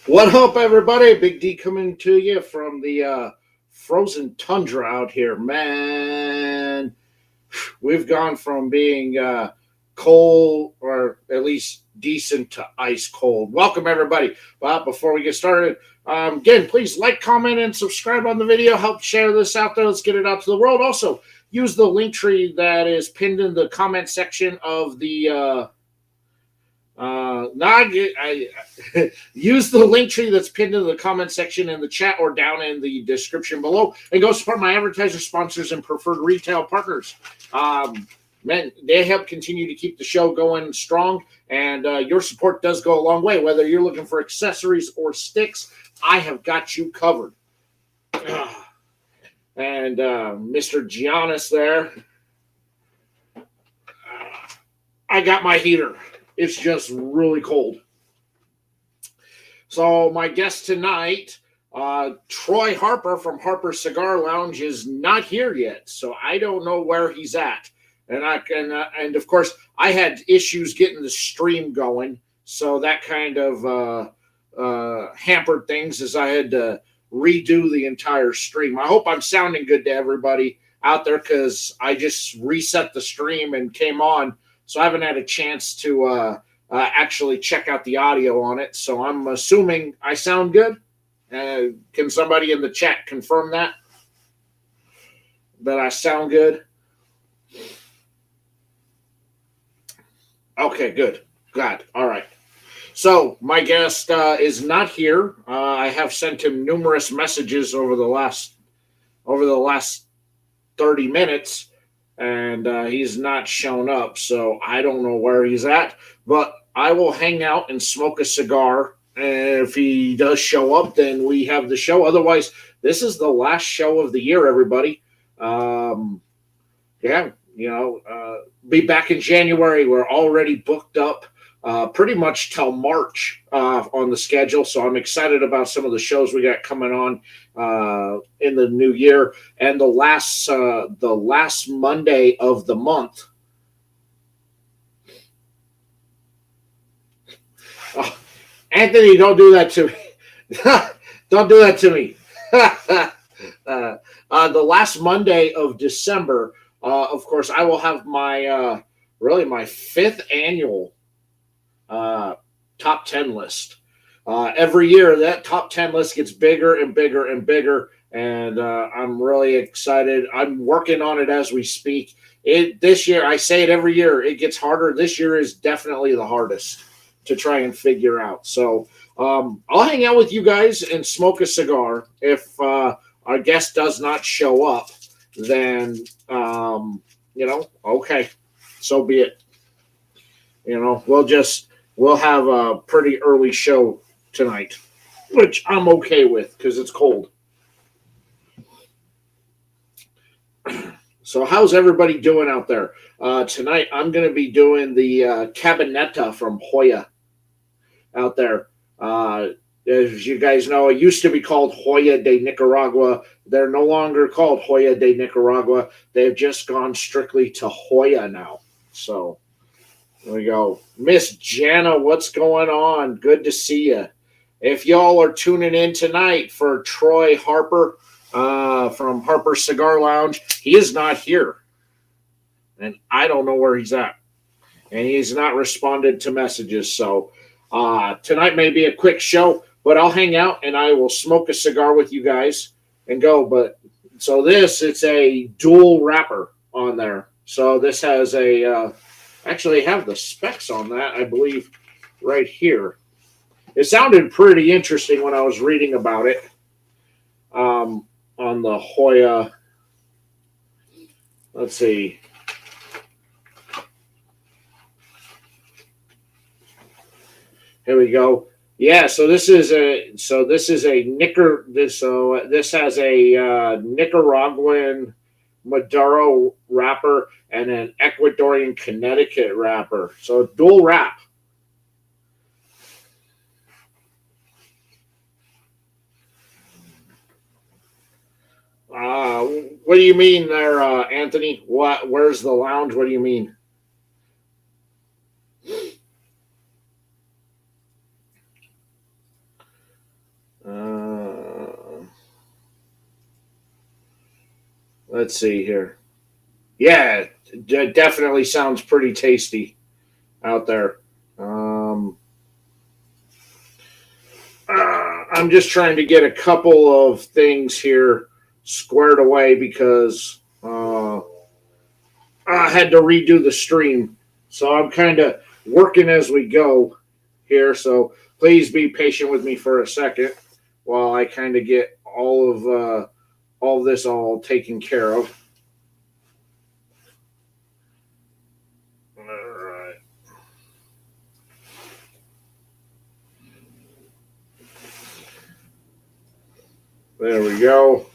What up, everybody? Big D coming to you from the frozen tundra out here. Man, we've gone from being cold, or at least decent, to ice cold. Welcome, everybody. But before we get started, again, please like, comment, and subscribe on the video. Help share this out there. Let's get it out to the world. Also, use the link tree that is pinned in the comment section of the use the link tree that's pinned in the comment section in the chat or down in the description below, and go support my advertiser sponsors and preferred retail partners. Man, they help continue to keep the show going strong, and your support does go a long way. Whether you're looking for accessories or sticks, I have got you covered. And Mr. Giannis there, I got my heater. It's just really cold. So my guest tonight, Troy Harper from Harper Cigar Lounge, is not here yet. So I don't know where he's at. And of course, I had issues getting the stream going. So that kind of hampered things as I had to redo the entire stream. I hope I'm sounding good to everybody out there, because I just reset the stream and came on. So I haven't had a chance to actually check out the audio on it. So I'm assuming I sound good. Can somebody in the chat confirm that I sound good? Okay, good. Glad. All right. So my guest is not here. I have sent him numerous messages over the last 30 minutes. And he's not shown up, so I don't know where he's at. But I will hang out and smoke a cigar. And if he does show up, then we have the show. Otherwise, this is the last show of the year, everybody. Be back in January. We're already booked up pretty much till March on the schedule. So I'm excited about some of the shows we got coming on in the new year. And the last Monday of the month. Oh, Anthony, don't do that to me. Don't do that to me. The last Monday of December, of course, I will have my my fifth annual top 10 list. Every year that top 10 list gets bigger and bigger and bigger, and I'm really excited. I'm working on it as we speak. This year, I say it every year, it gets harder. This year is definitely the hardest to try and figure out. So I'll hang out with you guys and smoke a cigar. If our guest does not show up, then okay, so be it. We'll have a pretty early show tonight, which I'm okay with because it's cold. So how's everybody doing out there? Tonight I'm going to be doing the Cabineta from Hoya out there. As you guys know, it used to be called Hoya de Nicaragua. They're no longer called Hoya de Nicaragua. They've just gone strictly to Hoya now. So there we go. Miss Jana, what's going on? Good to see you. If y'all are tuning in tonight for Troy Harper from Harper Cigar Lounge, he is not here. And I don't know where he's at. And he's not responded to messages. So tonight may be a quick show, but I'll hang out and I will smoke a cigar with you guys and go. But so it's a dual wrapper on there. So this has actually have the specs on that, I believe, right here. It sounded pretty interesting when I was reading about it on the Hoya. Let's see. Here we go. Yeah, so this has a Nicaraguan Maduro wrapper and an Ecuadorian Connecticut wrapper. So dual wrap. What do you mean there, Anthony? Where's the lounge? What do you mean? let's see here. Yeah, it definitely sounds pretty tasty out there. I'm just trying to get a couple of things here squared away because I had to redo the stream. So I'm kind of working as we go here. So please be patient with me for a second while I kind of get all of this all taken care of. All right. There we go.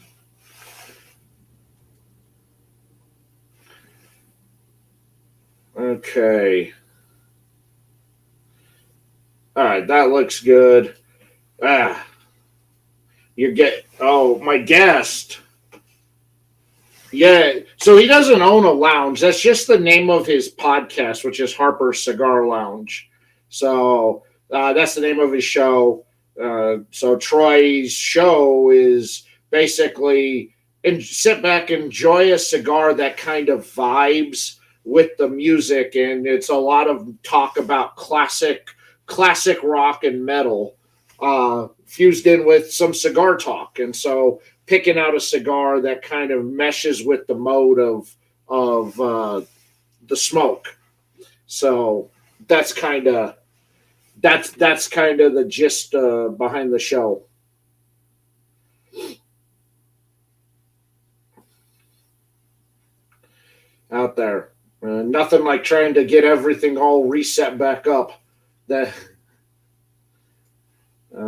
Okay. All right, that looks good. My guest. Yeah, so he doesn't own a lounge. That's just the name of his podcast, which is Harper Cigar Lounge. So that's the name of his show. So Troy's show is basically sit back, enjoy a cigar that kind of vibes with the music, and it's a lot of talk about classic rock and metal fused in with some cigar talk. And so picking out a cigar that kind of meshes with the mode of the smoke. So that's kind of the gist behind the show. Out there, nothing like trying to get everything all reset back up. That. All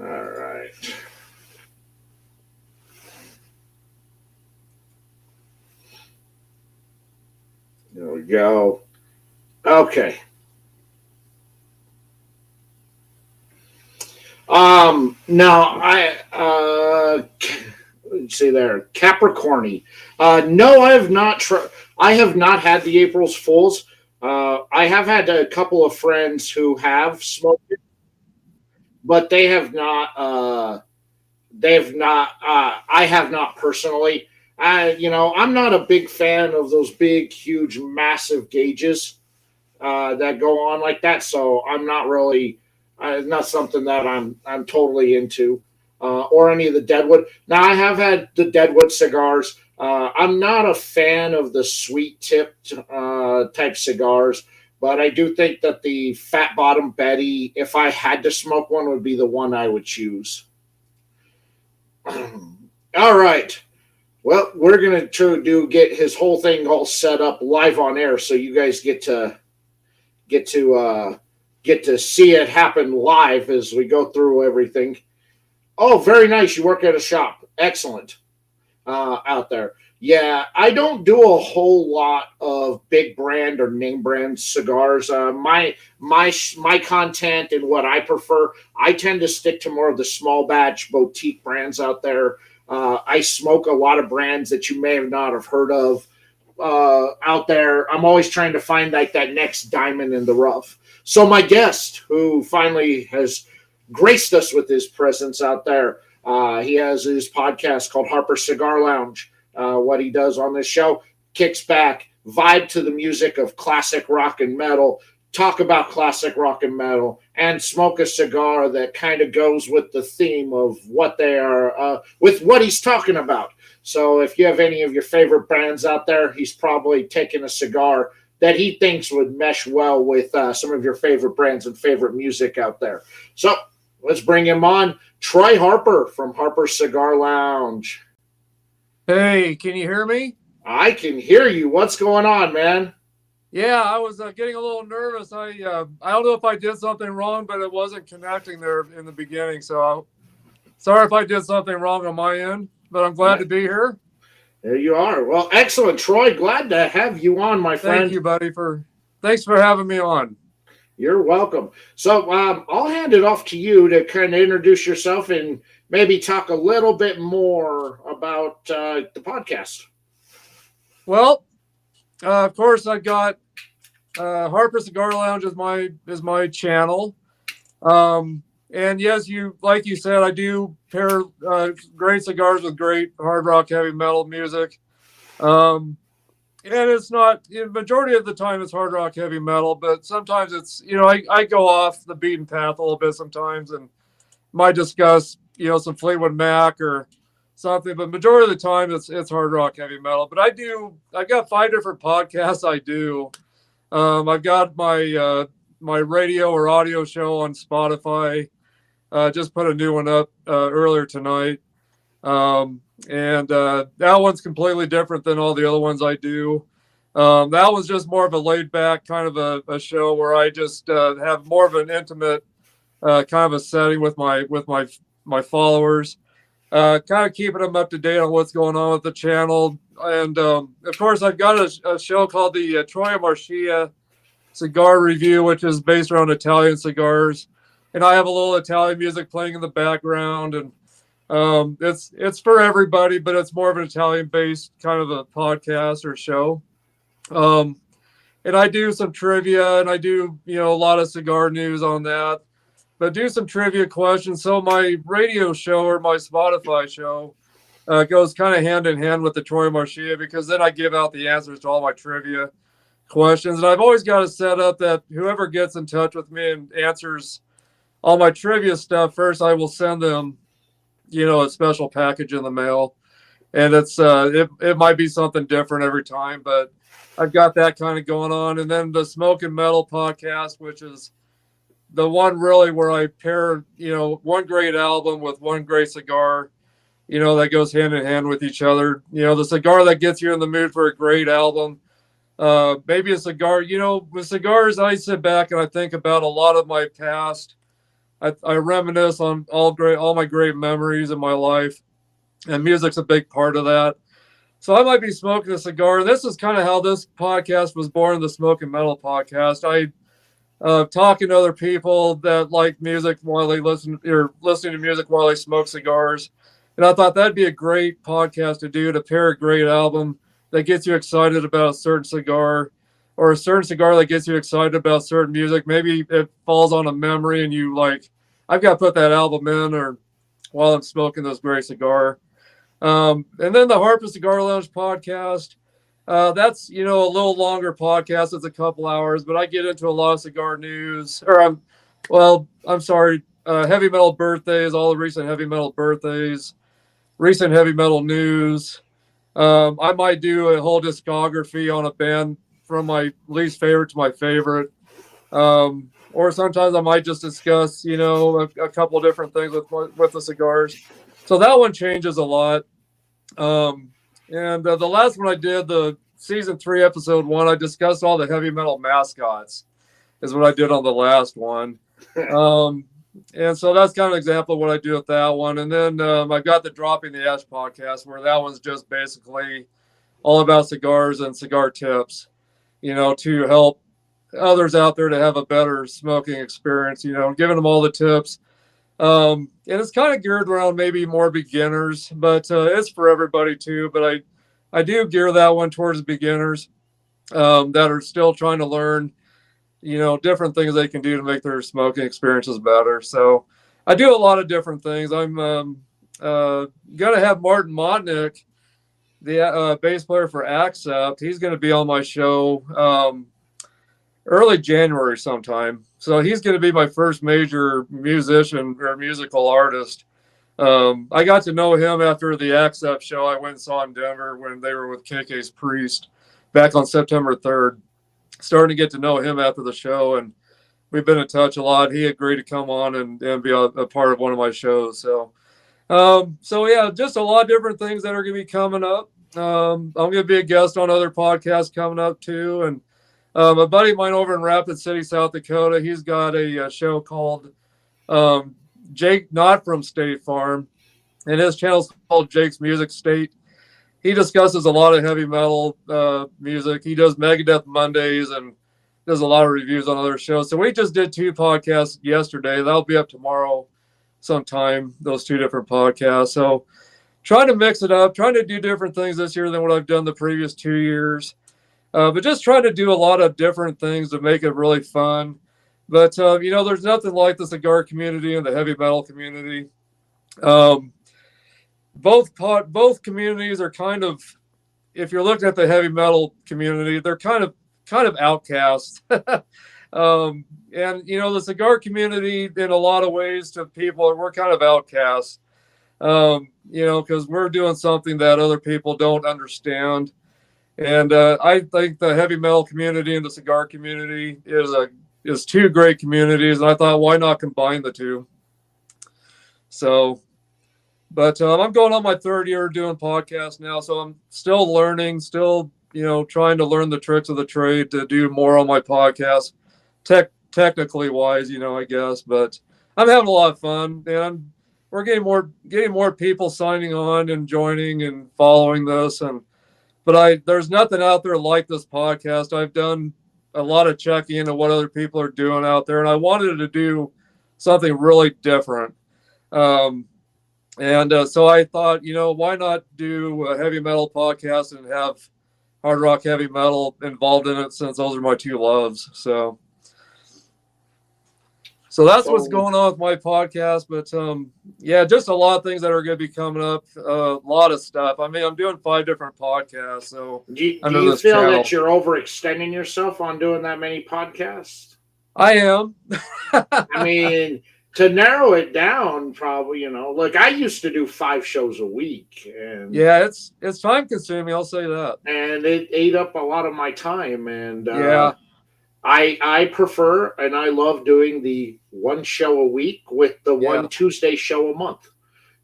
right. There we go. Okay. Now let's see there, Capricorny. No, I have not. I have not had the April's Fools. I have had a couple of friends who have smoked it, but they have not. I have not personally. I'm not a big fan of those big, huge, massive gauges that go on like that. So I'm not really. Not something that I'm totally into, or any of the Deadwood. Now I have had the Deadwood cigars. I'm not a fan of the sweet tipped type cigars, but I do think that the Fat Bottom Betty, if I had to smoke one, would be the one I would choose. All right. Well, we're gonna try to get his whole thing all set up live on air, so you guys get to see it happen live as we go through everything. Oh, very nice. You work at a shop. Excellent. Out there. Yeah, I don't do a whole lot of big brand or name brand cigars. My content and what I prefer, I tend to stick to more of the small batch boutique brands out there. I smoke a lot of brands that you may have not have heard of out there. I'm always trying to find like that next diamond in the rough. So my guest, who finally has graced us with his presence out there, he has his podcast called Harper Cigar Lounge. What he does on this show, kicks back, vibe to the music of classic rock and metal, talk about classic rock and metal, and smoke a cigar that kind of goes with the theme of what they are, with what he's talking about. So if you have any of your favorite brands out there, he's probably taking a cigar that he thinks would mesh well with some of your favorite brands and favorite music out there. So let's bring him on. Troy Harper from Harper Cigar Lounge. Hey, can you hear me? I can hear you. What's going on, man? Yeah, I was getting a little nervous. I don't know if I did something wrong, but it wasn't connecting there in the beginning. So sorry if I did something wrong on my end, but I'm glad to be here. There you are. Well, excellent, Troy. Glad to have you on, my friend. Thank you, buddy. Thanks for having me on. You're welcome. So I'll hand it off to you to kind of introduce yourself and maybe talk a little bit more about the podcast. Well, of course, I've got Harper Cigar Lounge is my channel. And yes, like you said, I do pair great cigars with great hard rock heavy metal music. Um, and it's not, majority of the time it's hard rock heavy metal, but sometimes it's, I go off the beaten path a little bit sometimes and might discuss, some Fleetwood Mac or something, but majority of the time it's hard rock heavy metal. But I've got 5 different podcasts I do. I've got my radio or audio show on Spotify. Just put a new one up earlier tonight. And that one's completely different than all the other ones I do. That was just more of a laid back kind of a show where I just have more of an intimate kind of a setting with my followers, kind of keeping them up to date on what's going on with the channel. And of course, I've got a show called the Troia Marcia Cigar Review, which is based around Italian cigars. And I have a little Italian music playing in the background, and it's for everybody, but it's more of an Italian-based kind of a podcast or show. And I do some trivia, and I do a lot of cigar news on that, but do some trivia questions. So my radio show or my Spotify show goes kind of hand in hand with the Troy Marcia, because then I give out the answers to all my trivia questions. And I've always got it set up that whoever gets in touch with me and answers all my trivia stuff first, I will send them, a special package in the mail. And it might be something different every time, but I've got that kind of going on. And then the Smoke and Metal podcast, which is the one really where I pair, one great album with one great cigar, that goes hand in hand with each other. The cigar that gets you in the mood for a great album. Maybe a cigar, with cigars, I sit back and I think about a lot of my past. I reminisce on all my great memories in my life, and music's a big part of that. So I might be smoking a cigar, and this is kind of how this podcast was born, the Smoke and Metal podcast. I talking to other people that like music while they listening to music while they smoke cigars, and I thought that'd be a great podcast to do, to pair a great album that gets you excited about a certain cigar, or a certain cigar that gets you excited about certain music. Maybe it falls on a memory and you like, I've got to put that album in, or while I'm smoking this great cigar. And then the Harper Cigar Lounge podcast, that's, a little longer podcast. It's a couple hours, but I get into a lot of cigar news, I'm sorry, heavy metal birthdays, all the recent heavy metal birthdays, recent heavy metal news. I might do a whole discography on a band from my least favorite to my favorite. Or sometimes I might just discuss, a couple of different things with the cigars. So that one changes a lot. And the last one I did, the season 3, episode 1, I discussed all the heavy metal mascots is what I did on the last one. And so that's kind of an example of what I do with that one. And then I've got the Dropping the Ash podcast, where that one's just basically all about cigars and cigar tips, to help others out there to have a better smoking experience, giving them all the tips. And it's kind of geared around maybe more beginners, but it's for everybody too. But I do gear that one towards beginners that are still trying to learn, different things they can do to make their smoking experiences better. So I do a lot of different things. I'm going to have Martin Motnick, the bass player for Accept. He's going to be on my show early January sometime. So he's going to be my first major musician or musical artist. I got to know him after the Accept show I went and saw in Denver when they were with KK's Priest back on September 3rd. Starting to get to know him after the show, and we've been in touch a lot. He agreed to come on and be a part of one of my shows. So yeah, just a lot of different things that are going to be coming up. I'm going to be a guest on other podcasts coming up too. And a buddy of mine over in Rapid City, South Dakota, he's got a show called Jake, not from State Farm, and his channel's called Jake's Music State. He discusses a lot of heavy metal music. He does Megadeth Mondays and does a lot of reviews on other shows. So we just did 2 podcasts yesterday. That'll be up tomorrow sometime, those 2 different podcasts. So trying to mix it up, trying to do different things this year than what I've done the previous 2 years. But just trying to do a lot of different things to make it really fun. But there's nothing like the cigar community and the heavy metal community. Um, both communities are kind of, if you're looking at the heavy metal community, they're kind of outcasts. And the cigar community, in a lot of ways, to people, we're kind of outcasts. Because we're doing something that other people don't understand. And I think the heavy metal community and the cigar community is two great communities, and I thought, why not combine the two? So, but I'm going on my third year doing podcasts now, so I'm still learning, still trying to learn the tricks of the trade to do more on my podcast, technically wise, I guess. But I'm having a lot of fun, and we're getting more people signing on and joining and following this. But there's nothing out there like this podcast. I've done a lot of checking into what other people are doing out there, and I wanted to do something really different. So I thought, why not do a heavy metal podcast and have hard rock heavy metal involved in it, since those are my two loves. So that's what's going on with my podcast. But just a lot of things that are going to be coming up. A lot of stuff. I mean, I'm doing 5 different podcasts. So do you feel that you're overextending yourself on doing that many podcasts? I am. I mean, to narrow it down, probably, like I used to do 5 shows a week, and yeah, it's time consuming. I'll say that. And it ate up a lot of my time, and yeah. I prefer, and I love doing the 1 show a week with the one Tuesday show a month.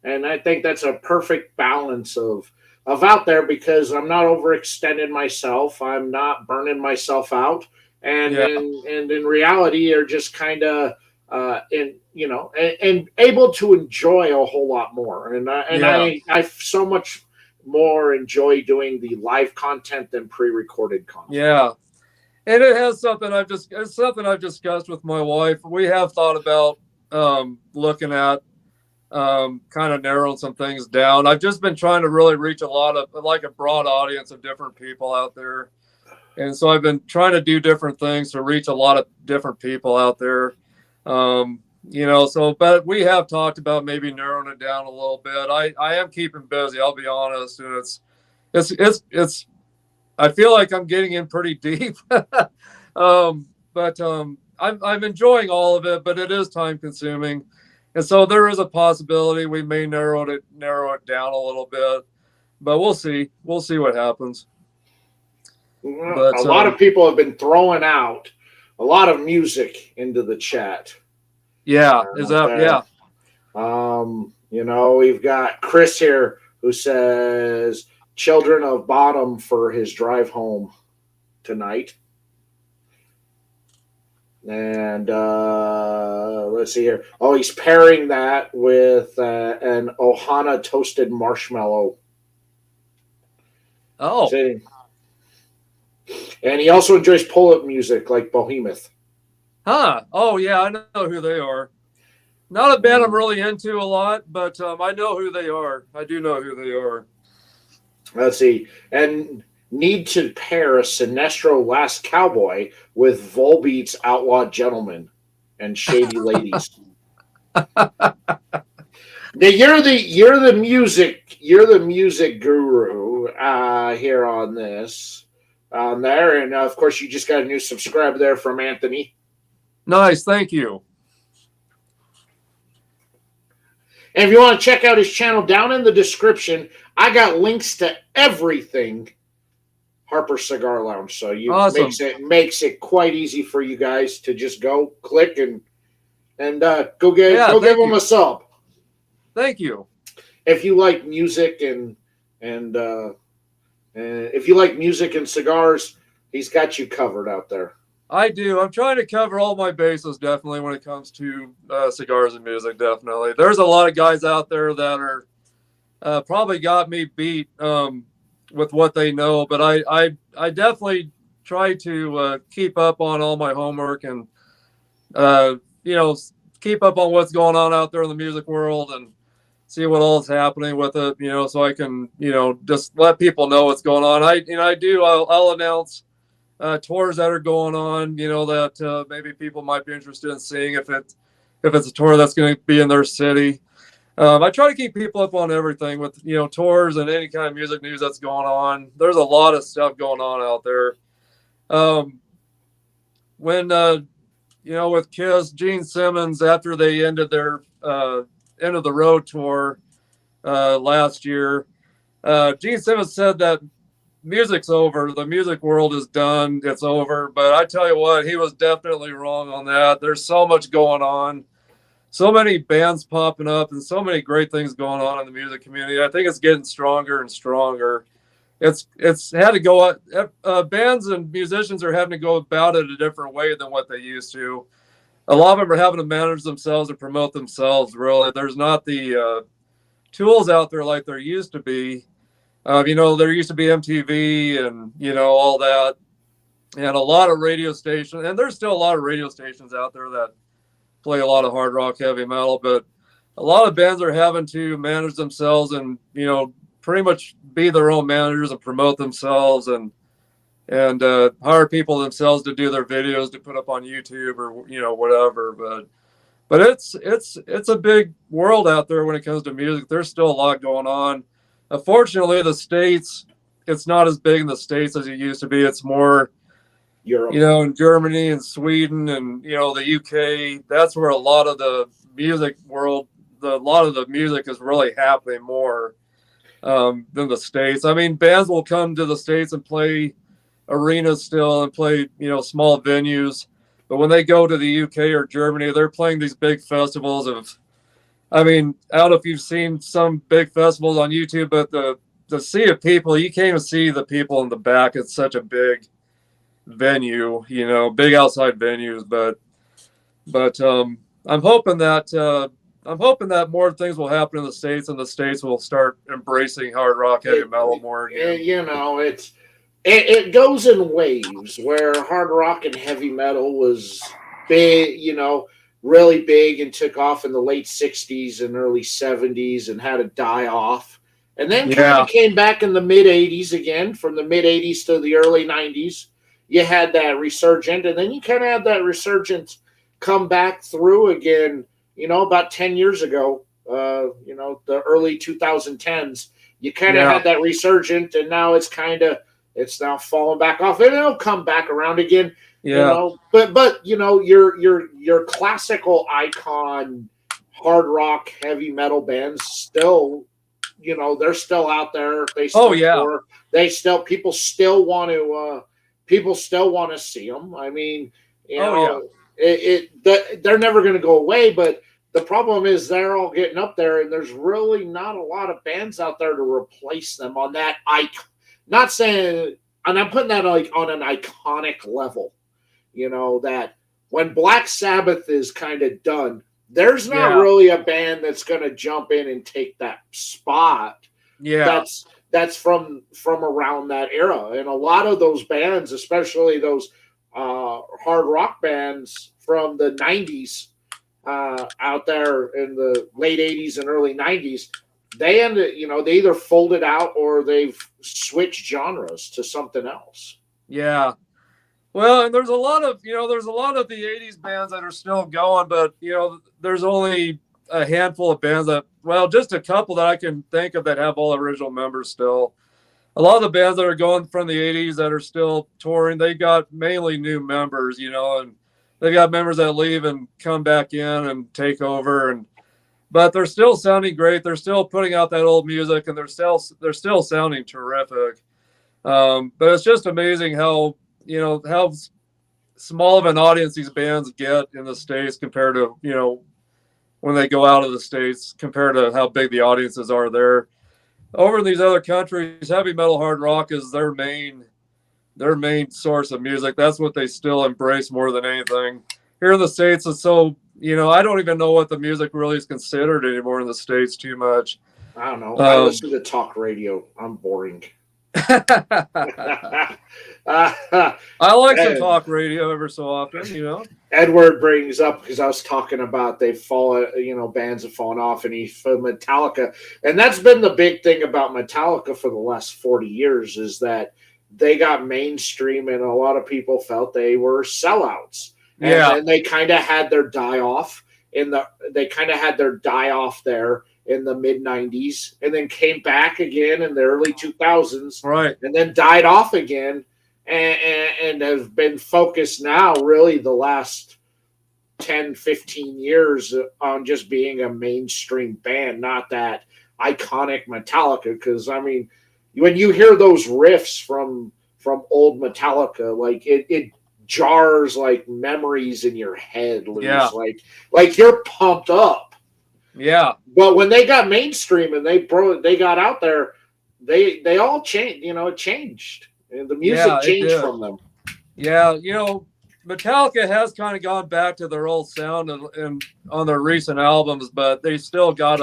And I think that's a perfect balance of out there, because I'm not overextending myself. I'm not burning myself out. And in reality, you're just kind of and able to enjoy a whole lot more. And I so much more enjoy doing the live content than pre-recorded content. Yeah. And it's something I've discussed with my wife. We have thought about looking at kind of narrowing some things down. I've just been trying to really reach a broad audience of different people out there. And so I've been trying to do different things to reach a lot of different people out there. But we have talked about maybe narrowing it down a little bit. I am keeping busy, I'll be honest. And it's I feel like I'm getting in pretty deep. I'm enjoying all of it, but it is time consuming. And so there is a possibility we may narrow it down a little bit, but we'll see. We'll see what happens. But a lot of people have been throwing out a lot of music into the chat. Yeah. We've got Chris here who says Children of Bottom for his drive home tonight. And let's see here. Oh, he's pairing that with an Ohana toasted marshmallow. Oh. See? And he also enjoys pull-up music like Behemoth. Huh. Oh, yeah, I know who they are. Not a band I'm really into a lot, but I know who they are. I do know who they are. Let's see. And need to pair a Sinestro Last Cowboy with Volbeat's Outlaw Gentlemen and Shady Ladies. Now you're the music guru here on this. There, and of course you just got a new subscriber there from Anthony. Nice, thank you. And if you want to check out his channel, down in the description, I got links to everything Harper Cigar Lounge. So awesome. makes it quite easy for you guys to just go click and go give him a sub. Thank you. If you like music and if you like music and cigars, he's got you covered out there. I do. I'm trying to cover all my bases, definitely, when it comes to cigars and music, definitely. There's a lot of guys out there that are probably got me beat with what they know, but I definitely try to keep up on all my homework and, keep up on what's going on out there in the music world. And see what all is happening with it, so I can, just let people know what's going on. I'll announce tours that are going on, that maybe people might be interested in seeing if it's a tour that's going to be in their city. I try to keep people up on everything with, tours and any kind of music news that's going on. There's a lot of stuff going on out there. When with Kiss, Gene Simmons, after they ended their end of the road tour last year, Gene Simmons said that music's over. The music world is done. It's over. But I tell you what, he was definitely wrong on that. There's so much going on, so many bands popping up, and so many great things going on in the music community. I think it's getting stronger and stronger. It's had to go. Bands and musicians are having to go about it a different way than what they used to. A lot of them are having to manage themselves and promote themselves. Really, there's not the tools out there like there used to be. There used to be MTV and all that, and a lot of radio stations. And there's still a lot of radio stations out there that play a lot of hard rock, heavy metal. But a lot of bands are having to manage themselves and pretty much be their own managers and promote themselves and hire people themselves to do their videos to put up on YouTube or whatever. But it's a big world out there when it comes to music. There's still a lot going on. Unfortunately, the States, it's not as big in the States as it used to be. It's more Europe, in Germany and Sweden and the UK. That's where a lot of the music world, a lot of the music is really happening more than the States. I mean, bands will come to the States and play arenas still and play, small venues. But when they go to the UK or Germany, they're playing these big festivals I don't know if you've seen some big festivals on YouTube, but the sea of people, you can't even see the people in the back. It's such a big venue, big outside venues. But I'm hoping that more things will happen in the States and the States will start embracing hard rock, heavy metal more again. It goes in waves where hard rock and heavy metal was big, really big and took off in the late 60s and early 70s and had to die off. And then kind of came back in the mid 80s again, from the mid 80s to the early 90s. You had that resurgent, and then you kind of had that resurgent come back through again, about 10 years ago, the early 2010s. You kind of had that resurgent, and now it's now falling back off, and it'll come back around again. But your classical icon hard rock heavy metal bands still, they're still out there. They still tour. People still want to see them. I mean, they're never going to go away, but the problem is they're all getting up there, and there's really not a lot of bands out there to replace them on that icon. Not saying, and I'm putting that like on an iconic level. That when Black Sabbath is kind of done, there's not really a band that's going to jump in and take that spot. Yeah, that's from around that era, and a lot of those bands, especially those hard rock bands from the 90s out there in the late 80s and early 90s, they either folded out or they've switched genres to something else. Yeah. Well, and there's a lot of the 80s bands that are still going, but there's only a handful of bands just a couple that I can think of that have all original members still. A lot of the bands that are going from the 80s that are still touring, they got mainly new members, and they got members that leave and come back in and take over, but they're still sounding great. They're still putting out that old music, and they're still sounding terrific. But it's just amazing how small of an audience these bands get in the States compared to, when they go out of the States, compared to how big the audiences are there. Over in these other countries, heavy metal, hard rock is their main source of music. That's what they still embrace more than anything. Here in the States, it's so, I don't even know what the music really is considered anymore in the States too much. I don't know. I listen to talk radio. I'm boring. I like some talk radio every so often, you know. Edward brings up, because I was talking about they fall, bands have fallen off, and he for Metallica, and that's been the big thing about Metallica for the last 40 years is that they got mainstream, and a lot of people felt they were sellouts, and then they kind of had their die off there in the mid 90s, and then came back again in the early 2000s, right, and then died off again. And have been focused now really the last 10, 15 years on just being a mainstream band, not that iconic Metallica. Because, I mean, when you hear those riffs from old Metallica, like it jars like memories in your head loose. Yeah. Like you're pumped up. Yeah. But when they got mainstream and they got out there, they all changed, it changed. And the music changed from them. Yeah, Metallica has kind of gone back to their old sound and on their recent albums, but they still got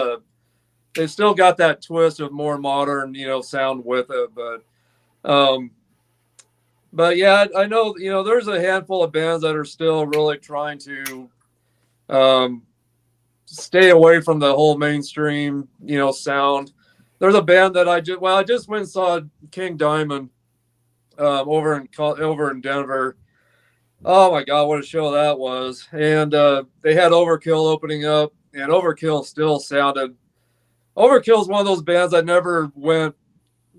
that twist of more modern, sound with it. But yeah, I know, there's a handful of bands that are still really trying to stay away from the whole mainstream, sound. There's a band that I just went and saw King Diamond over in Denver. Oh my God, what a show that was! And they had Overkill opening up, and Overkill still sounded. Overkill is one of those bands that never went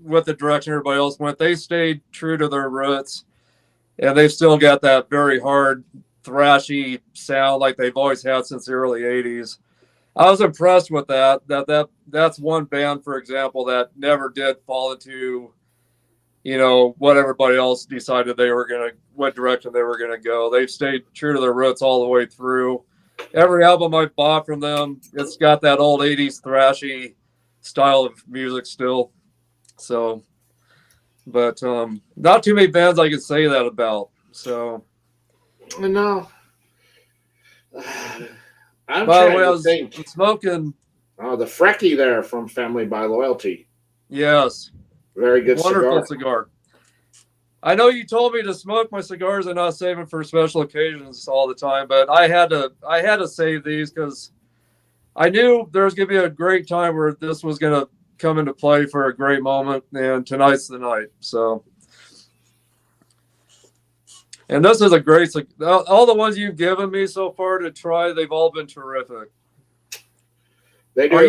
with the direction everybody else went. They stayed true to their roots, and they've still got that very hard, thrashy sound like they've always had since the early '80s. I was impressed with that. That's one band, for example, that never did fall into what everybody else decided what direction they were gonna go. They've stayed true to their roots all the way through. Every album I've bought from them, it's got that old '80s thrashy style of music still. So, but not too many bands I can say that about. So, no. I'm by the way, trying I to was think. smoking. Oh, the Frecky there from Family by Loyalty. Yes. Very good Wonderful cigar. I know you told me to smoke my cigars and not save them for special occasions all the time, but I had to save these because I knew there was going to be a great time where this was going to come into play for a great moment, and tonight's the night. So, and this is a great cigar. All the ones you've given me so far to try, they've all been terrific. They do. Are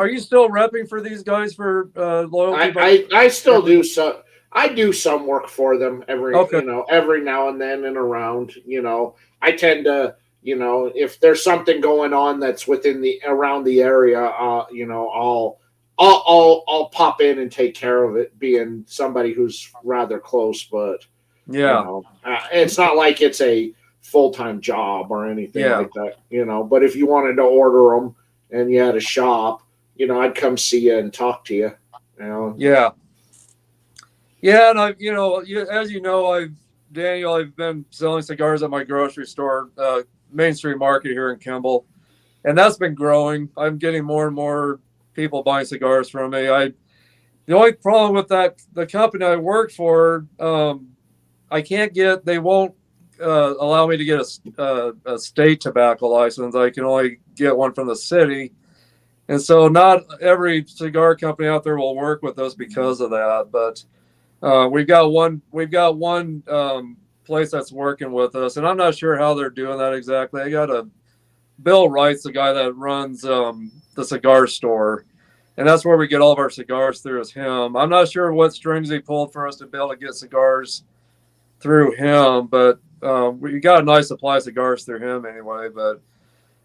you still repping for these guys for Loyalty? I still do so. I do some work for them every now and then and around. I tend to, if there's something going on that's around the area, I'll pop in and take care of it. Being somebody who's rather close, but it's not like it's a full-time job or anything like that. But if you wanted to order them and you had a shop, I'd come see you and talk to you. Yeah. Yeah, and as you know, Daniel, I've been selling cigars at my grocery store, mainstream market here in Kimball, and that's been growing. I'm getting more and more people buying cigars from me. The only problem with the company I work for, they won't allow me to get a state tobacco license. I can only get one from the city. And so not every cigar company out there will work with us because of that. But we've got one place that's working with us, and I'm not sure how they're doing that exactly. I got Bill Wright's the guy that runs the cigar store, and that's where we get all of our cigars through is him. I'm not sure what strings he pulled for us to be able to get cigars through him, but we got a nice supply of cigars through him anyway. But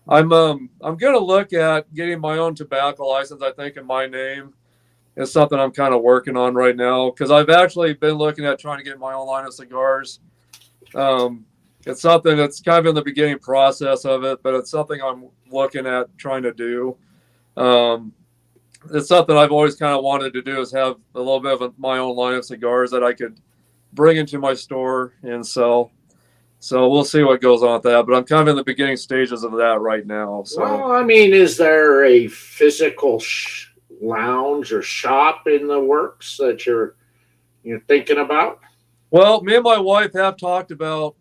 I'm going to look at getting my own tobacco license. I think in my name is something I'm kind of working on right now because I've actually been looking at trying to get my own line of cigars. It's something that's kind of in the beginning process of it, but it's something I'm looking at trying to do. It's something I've always kind of wanted to do is have a little bit of my own line of cigars that I could bring into my store and sell. So we'll see what goes on with that, but I'm kind of in the beginning stages of that right now. So. Well, I mean, is there a physical lounge or shop in the works that you're you're thinking about? Well, me and my wife have talked about.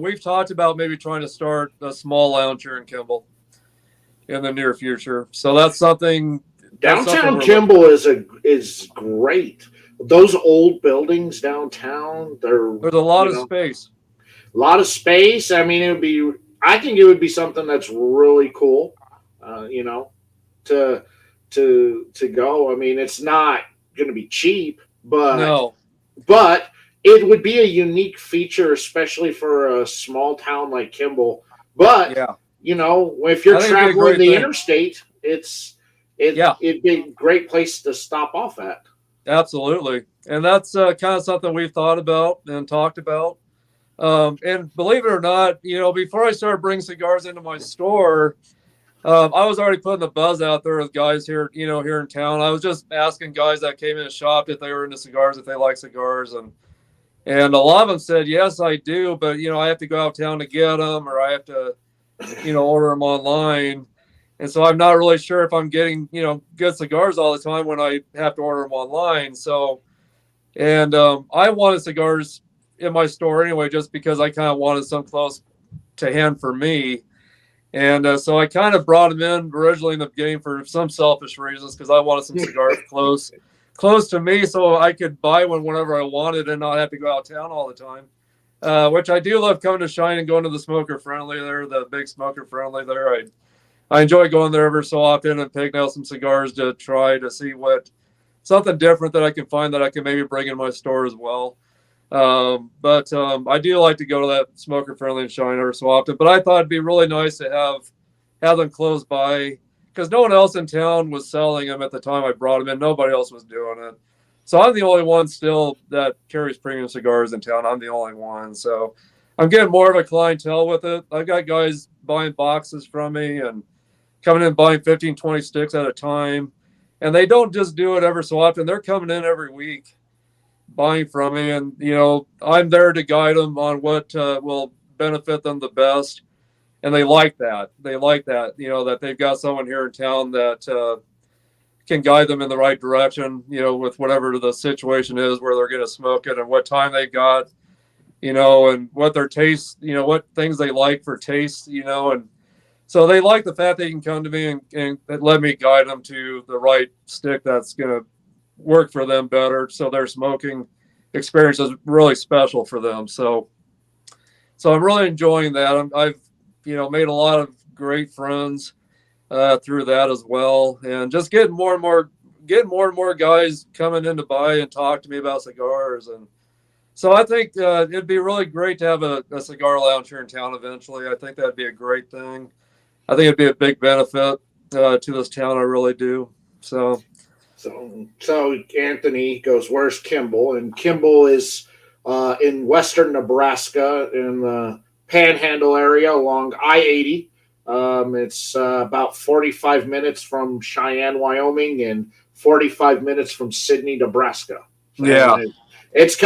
We've talked about maybe trying to start a small lounge here in Kimball in the near future. So that's something. That's something Downtown we're looking Kimball at. is great. Those old buildings downtown, they're, There's a lot of space. a lot of space. I mean, I think it would be something that's really cool, to to go. I mean, it's not going to be cheap, No. but it would be a unique feature, especially for a small town like Kimball. But Yeah. if you're I think it'd be a traveling great the thing. interstate, Yeah. it'd be a great place to stop off at. Absolutely. And that's kind of something we've thought about and talked about. And believe it or not, before I started bringing cigars into my store, I was already putting the buzz out there with guys here, here in town. I was just asking guys that came in and shopped if they were into cigars, if they like cigars, and a lot of them said yes, I do, but I have to go out of town to get them, or I have to, order them online, and so I'm not really sure if I'm getting good cigars all the time when I have to order them online. So, and I wanted cigars in my store anyway, just because I kind of wanted some close to hand for me. And so I kind of brought them in originally in the beginning for some selfish reasons, because I wanted some cigars close to me, so I could buy one whenever I wanted and not have to go out of town all the time. Which I do love coming to Shine and going to the Smoker Friendly there, the big Smoker Friendly there. I enjoy going there every so often and picking out some cigars to try to see what something different that I can find that I can maybe bring in my store as well. But I do like to go to that Smoker Friendly and Shine every so often. But I thought it'd be really nice to have them close by, because no one else in town was selling them at the time I brought them in. Nobody else was doing it. So I'm the only one still that carries premium cigars in town. I'm the only one. So I'm getting more of a clientele with it. I've got guys buying boxes from me and coming in buying 15, 20 sticks at a time. And they don't just do it every so often. They're coming in every week buying from me, and I'm there to guide them on what will benefit them the best, and they like that that they've got someone here in town that can guide them in the right direction, with whatever the situation is where they're going to smoke it and what time they got, and what their taste, what things they like for taste, and so they like the fact they can come to me and let me guide them to the right stick that's going to work for them better, so their smoking experience is really special for them. So I'm really enjoying that. I've made a lot of great friends through that as well, and just getting more and more guys coming in to buy and talk to me about cigars. And so I think it'd be really great to have a cigar lounge here in town eventually. I think that'd be a great thing. I think it'd be a big benefit to this town. I really do. So Anthony goes, "Where's Kimball?" And Kimball is in western Nebraska, in the Panhandle area along I-80. It's about 45 minutes from Cheyenne, Wyoming, and 45 minutes from Sidney, Nebraska. So yeah, it's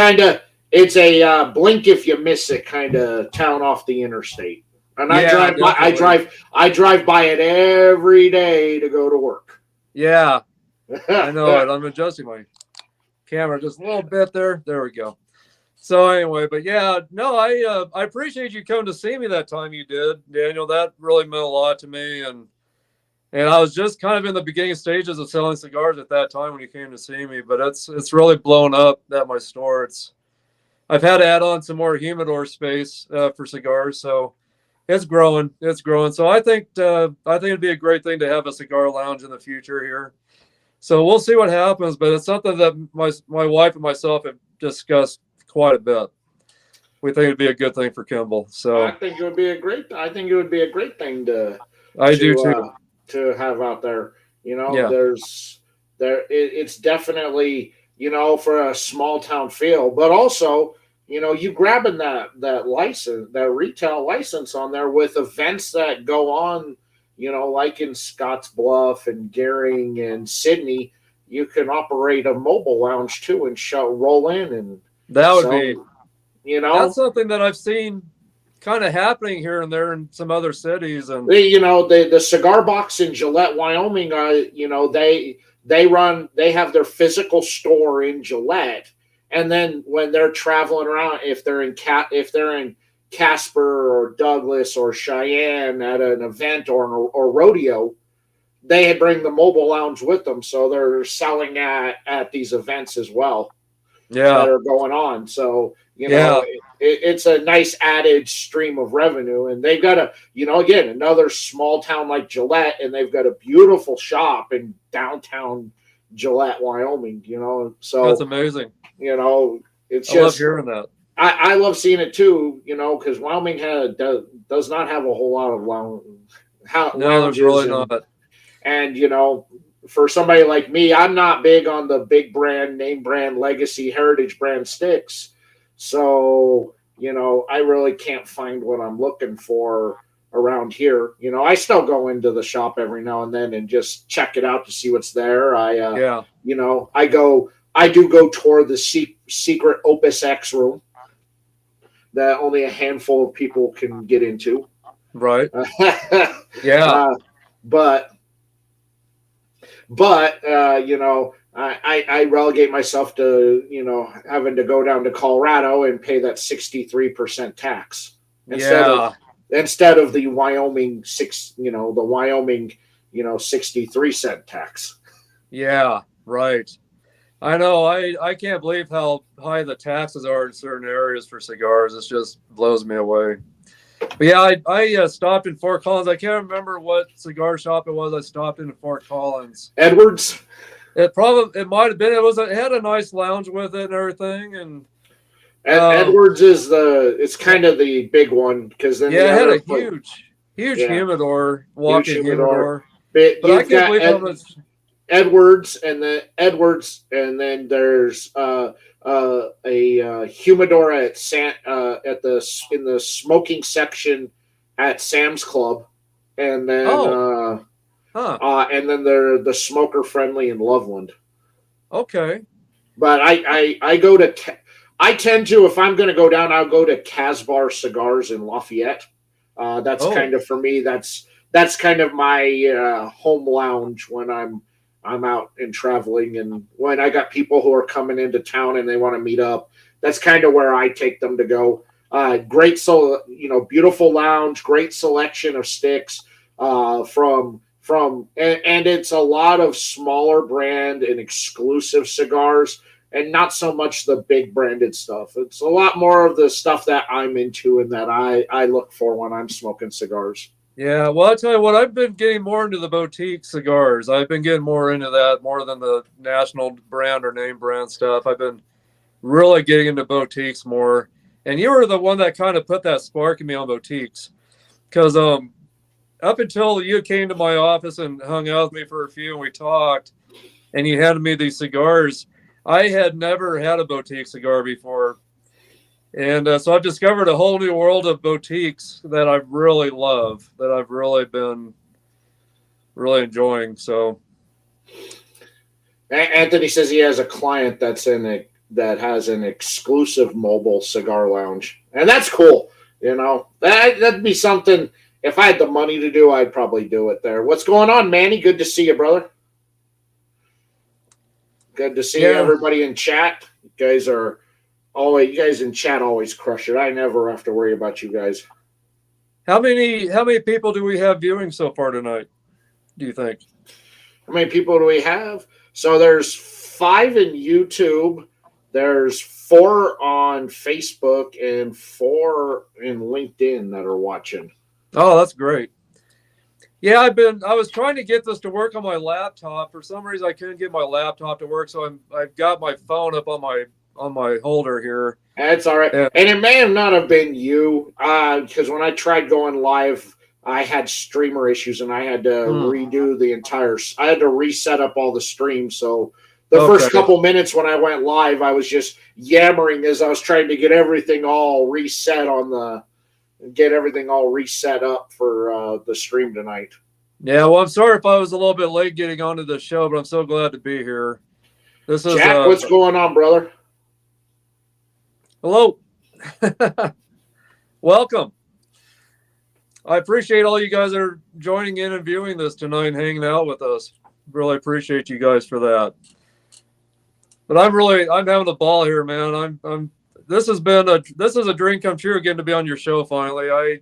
a blink if you miss it kind of town off the interstate. And I drive by it every day to go to work. Yeah. I know it. I'm adjusting my camera just a little bit there. There we go. So anyway, but yeah, no, I appreciate you coming to see me that time you did, Daniel. That really meant a lot to me, and I was just kind of in the beginning stages of selling cigars at that time when you came to see me. But it's really blown up at my store. I've had to add on some more humidor space for cigars, so it's growing. It's growing. So I think it'd be a great thing to have a cigar lounge in the future here. So we'll see what happens, but it's something that my wife and myself have discussed quite a bit. We think it'd be a good thing for Kimball. So I think it would be a great thing to do too. To have out there. Yeah. It's definitely for a small town feel, but also you grabbing that license, that retail license on there with events that go on. Like in Scottsbluff and Gering and Sydney, you can operate a mobile lounge too and roll in, and that would be, that's something that I've seen kind of happening here and there in some other cities. And the Cigar Box in Gillette, Wyoming, they have their physical store in Gillette, and then when they're traveling around, if they're in Casper or Douglas or Cheyenne at an event or rodeo, they bring the mobile lounge with them, so they're selling at these events as well that Yeah. are going on. So Yeah. it's a nice added stream of revenue, and they've got again, another small town like Gillette, and they've got a beautiful shop in downtown Gillette, Wyoming. So That's amazing. it's I love just hearing that. I love seeing it too. Because Wyoming does not have a whole lot of No, there's lounges, really not. and for somebody like me, I'm not big on the big brand, name brand, legacy, heritage brand sticks. So, I really can't find what I'm looking for around here. I still go into the shop every now and then and just check it out to see what's there. Yeah. I do go toward the secret Opus X room that only a handful of people can get into. Right. Yeah. I relegate myself to having to go down to Colorado and pay that 63% tax instead of the Wyoming 63-cent tax. Yeah. Right. I know. I can't believe how high the taxes are in certain areas for cigars. It just blows me away. But yeah, I stopped in Fort Collins. I can't remember what cigar shop it was. I stopped in Fort Collins. Edwards. It might have been. It had a nice lounge with it and everything. And Edwards is it's kind of the big one, because then it had a huge humidor, walk-in humidor. But I can't believe how much. Edwards, and then there's a humidor in the smoking section at Sam's Club, and then and then they're the smoker friendly in Loveland. Okay. But I go to I tend to, if I'm going to go down, I'll go to Casbar Cigars in Lafayette. That's kind of, for me, that's kind of my home lounge when I'm out and traveling, and when I got people who are coming into town and they want to meet up, that's kind of where I take them to go. Beautiful lounge, great selection of sticks and it's a lot of smaller brand and exclusive cigars, and not so much the big branded stuff. It's a lot more of the stuff that I'm into and that I look for when I'm smoking cigars. Yeah, well, I'll tell you what, I've been getting more into the boutique cigars. I've been getting more into that more than the national brand or name brand stuff. I've been really getting into boutiques more. And you were the one that kind of put that spark in me on boutiques. Because up until you came to my office and hung out with me for a few and we talked, and you handed me these cigars, I had never had a boutique cigar before. And so I've discovered a whole new world of boutiques that I really love, that I've really been really enjoying. So Anthony says he has a client that has an exclusive mobile cigar lounge, and that's cool. That'd be something. If I had the money to do, I'd probably do it there. What's going on, Manny? Good to see you, brother. Good to see everybody in chat. You guys in chat always crush it. I never have to worry about you guys. How many people do we have viewing so far tonight, do you think? How many people do we have? So there's 5 in YouTube. There's 4 on Facebook and 4 in LinkedIn that are watching. Oh, that's great. Yeah, I was trying to get this to work on my laptop. For some reason, I couldn't get my laptop to work, so I've got my phone up on my holder here. That's all right. And it may have not have been you, because when I tried going live, I had streamer issues and I had to redo I had to reset up all the streams. So the first couple minutes when I went live, I was just yammering as I was trying to get everything all reset up for the stream tonight. Yeah, well, I'm sorry if I was a little bit late getting onto the show, but I'm so glad to be here. This is Jack, what's going on, brother? Hello. Welcome. I appreciate all you guys that are joining in and viewing this tonight and hanging out with us. Really appreciate you guys for that. But I'm having a ball here, man. This is a dream come true again to be on your show finally.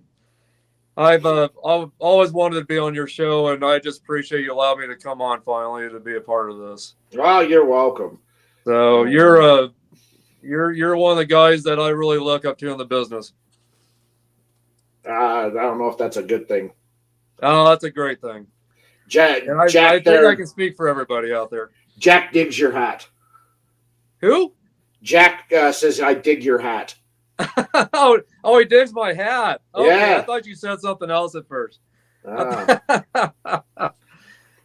I've always wanted to be on your show, and I just appreciate you allowing me to come on finally to be a part of this. Well, you're welcome. So you're one of the guys that I really look up to in the business. I don't know if that's a good thing. Oh, that's a great thing. Jack, And I think I can speak for everybody out there. Jack digs your hat. Who? Jack says, "I dig your hat." oh, he digs my hat. Okay, Yeah. I thought you said something else at first. Ah.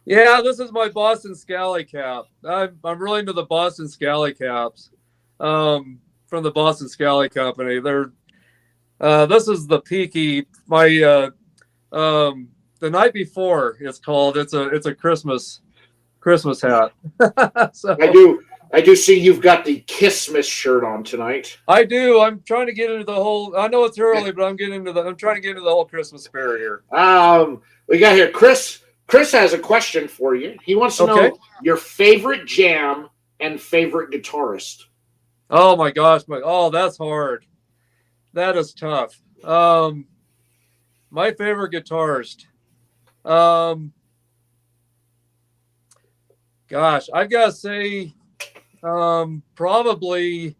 Yeah, this is my Boston Scally cap. I'm really into the Boston Scally caps from the Boston Scally Company. This is the Peaky. The night before it's called. It's a Christmas hat. So, I do see you've got the Kissmas shirt on tonight. I do. I'm trying to get into the whole. I know it's early, but I'm trying to get into the whole Christmas spirit here. We got here Chris. Chris has a question for you. He wants to know your favorite jam and favorite guitarist. Oh my gosh, that's hard. That is tough. My favorite guitarist. Gosh, I've got to say, probably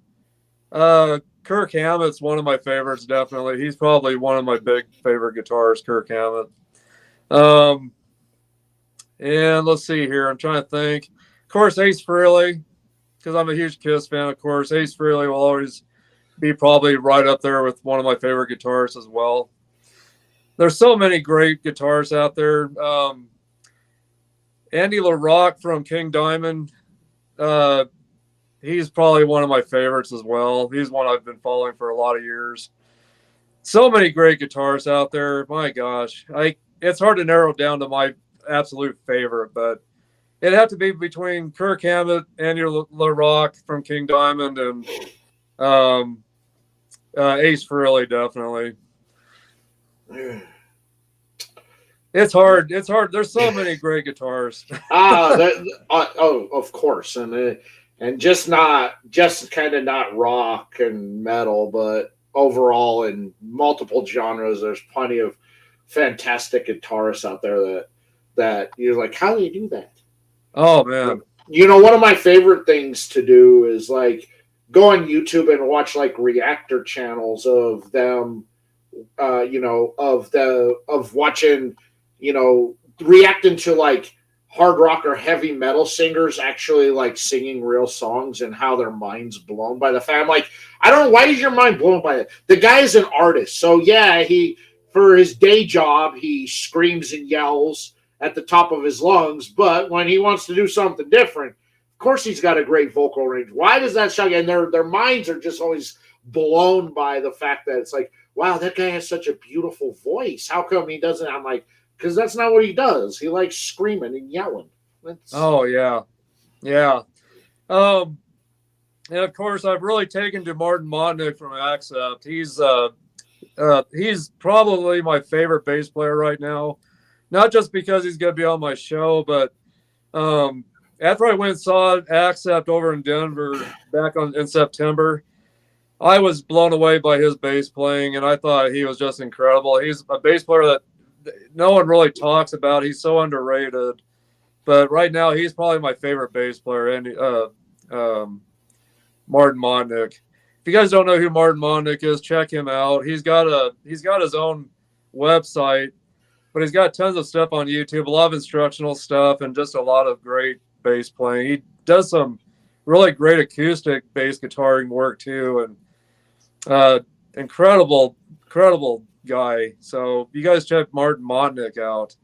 Kirk Hammett's one of my favorites. Definitely, he's probably one of my big favorite guitarists, Kirk Hammett. And let's see here. I'm trying to think. Of course, Ace Frehley, because I'm a huge Kiss fan. Of course, Ace Frehley will always be probably right up there with one of my favorite guitarists as well. There's so many great guitarists out there. Andy LaRocque from King Diamond. He's probably one of my favorites as well. He's one I've been following for a lot of years. So many great guitarists out there. My gosh. It's hard to narrow down to my absolute favorite, but it'd have to be between Kirk Hammett, Andy LaRocque from King Diamond, and Ace Frehley, definitely. It's hard. There's so many great guitars. Of course, and just kind of not rock and metal, but overall in multiple genres. There's plenty of fantastic guitarists out there that you're like, how do you do that? Oh man, one of my favorite things to do is like go on YouTube and watch like reactor channels of them, of watching, reacting to like hard rock or heavy metal singers actually like singing real songs and how their mind's blown by the fact. I'm like, I don't know, why is your mind blown by it? The guy is an artist. So yeah, for his day job, he screams and yells at the top of his lungs, but when he wants to do something different, of course he's got a great vocal range. Why does that shock you? And their minds are just always blown by the fact that it's like, wow, that guy has such a beautiful voice. How come he doesn't? I'm like, because that's not what he does. He likes screaming and yelling. Oh yeah. And of course, I've really taken to Martin Motnick from Accept. He's probably my favorite bass player right now. Not just because he's going to be on my show, but after I went and saw Accept over in Denver back in September, I was blown away by his bass playing, and I thought he was just incredible. He's a bass player that no one really talks about. He's so underrated. But right now, he's probably my favorite bass player, and Martin Motnick. If you guys don't know who Martin Motnick is, check him out. He's got his own website, but he's got tons of stuff on YouTube, a lot of instructional stuff, and just a lot of great bass playing. He does some really great acoustic bass guitaring work too, and incredible guy. So you guys check Martin Motnick out.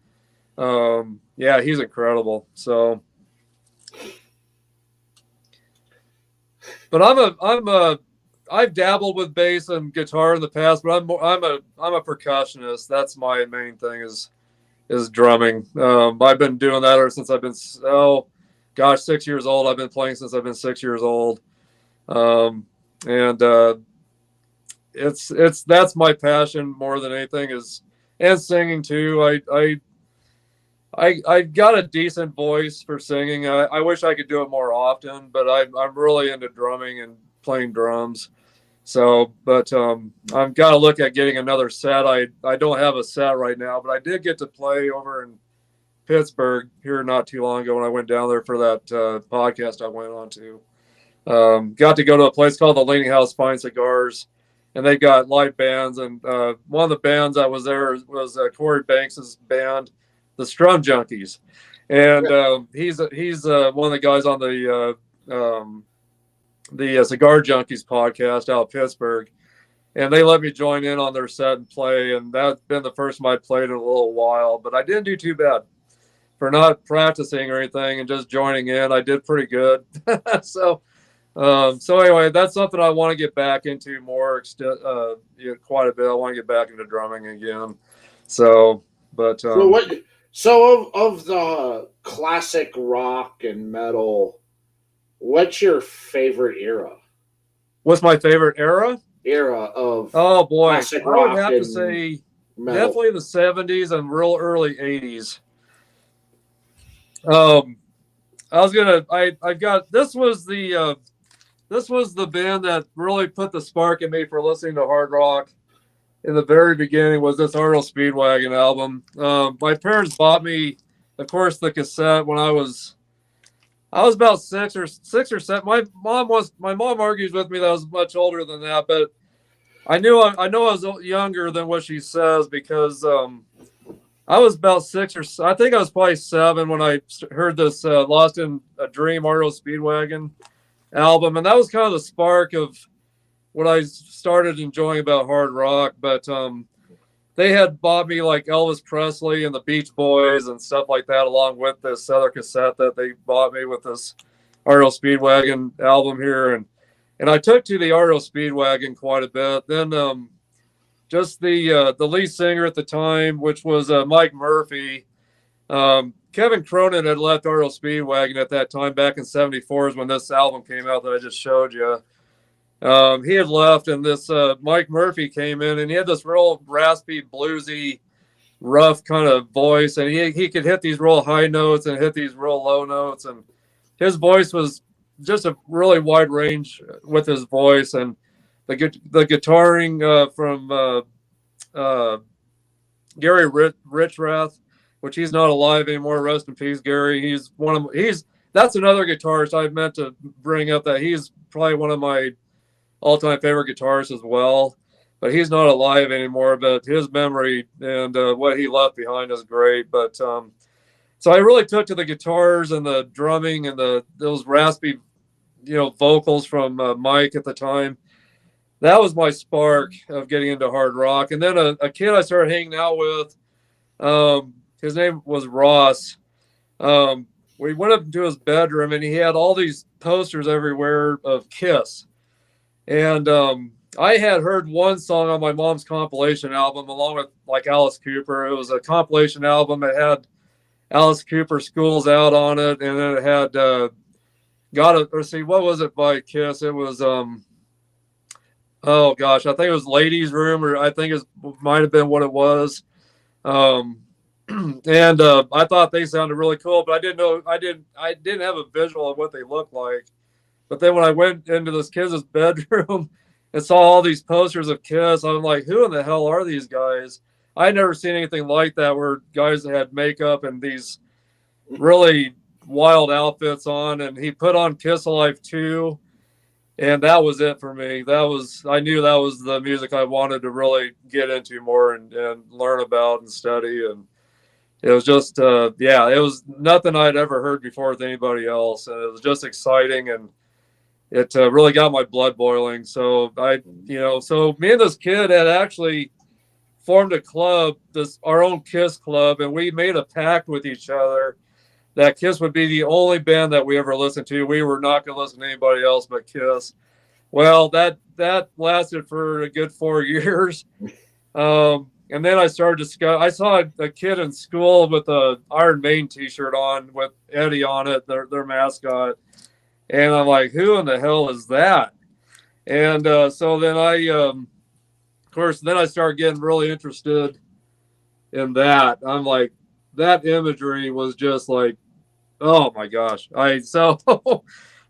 Yeah, he's incredible. So, but I've dabbled with bass and guitar in the past, but I'm a percussionist. That's my main thing is drumming. I've been doing that ever since I've been 6 years old. I've been playing since I've been 6 years old. That's my passion more than anything and singing too. I got a decent voice for singing. I wish I could do it more often, but I'm really into drumming and playing drums. So, but I've got to look at getting another set. I don't have a set right now, but I did get to play over in Pittsburgh here not too long ago when I went down there for that podcast I went on to. Got to go to a place called the Leaning House Fine Cigars, and they got live bands. And one of the bands that was there was Corey Banks's band, the Strum Junkies, and he's one of the guys on the Cigar Junkies podcast out of Pittsburgh, and they let me join in on their set and play. And that's been the first time I played in a little while, but I didn't do too bad for not practicing or anything and just joining in. I did pretty good. So anyway, that's something I want to get back into more, quite a bit. I want to get back into drumming again. So, but so what? So of the classic rock and metal, what's your favorite era? What's my favorite era? Era of oh boy, classic I rock would have and to say metal. definitely the 70s and real early 80s. I got this was the band that really put the spark in me for listening to hard rock. In the very beginning was this R.L. Speedwagon album. My parents bought me, of course, the cassette when I was about six or seven. My mom argues with me that I was much older than that, but I know I was younger than what she says because I was about I think I was probably 7 when I heard this Lost in a Dream R.L. Speedwagon album, and that was kind of the spark of what I started enjoying about hard rock. But they had bought me like Elvis Presley and the Beach Boys and stuff like that, along with this other cassette that they bought me with this R.L. Speedwagon album here, and I took to the R.L. Speedwagon quite a bit. Then just the lead singer at the time, which was Mike Murphy. Kevin Cronin had left R.L. Speedwagon at that time back in '74 is when this album came out that I just showed you. He had left, and this Mike Murphy came in, and he had this real raspy, bluesy, rough kind of voice, and he could hit these real high notes and hit these real low notes, and his voice was just a really wide range with his voice, and the guitaring from Gary Richrath, which he's not alive anymore. Rest in peace, Gary. That's another guitarist I meant to bring up, that he's probably one of my all-time favorite guitarists as well, but he's not alive anymore. But his memory and what he left behind is great. But so I really took to the guitars and the drumming and those raspy, vocals from Mike at the time. That was my spark of getting into hard rock. And then a kid I started hanging out with, his name was Ross. We went up into his bedroom, and he had all these posters everywhere of Kiss. And I had heard one song on my mom's compilation album along with like Alice Cooper. It was a compilation album that had Alice Cooper Schools Out on it, and then it had what was it by Kiss? It was oh gosh, I think it was Ladies Room, or I think it might have been what it was. And I thought they sounded really cool, but I didn't have a visual of what they looked like. But then when I went into this kid's bedroom and saw all these posters of Kiss, I'm like, who in the hell are these guys? I'd never seen anything like that, where guys that had makeup and these really wild outfits on. And he put on Kiss Alive 2, and that was it for me. I knew that was the music I wanted to really get into more and learn about and study. And it was just, it was nothing I'd ever heard before with anybody else. And it was just exciting, and it really got my blood boiling. So so me and this kid had actually formed a club, our own Kiss club, and we made a pact with each other that Kiss would be the only band that we ever listened to. We were not going to listen to anybody else but Kiss. Well, that lasted for a good 4 years. And then I started I saw a kid in school with a Iron Maiden t-shirt on with Eddie on it, their mascot. And I'm like, who in the hell is that? And so then then I started getting really interested in that. I'm like, that imagery was just like, oh my gosh.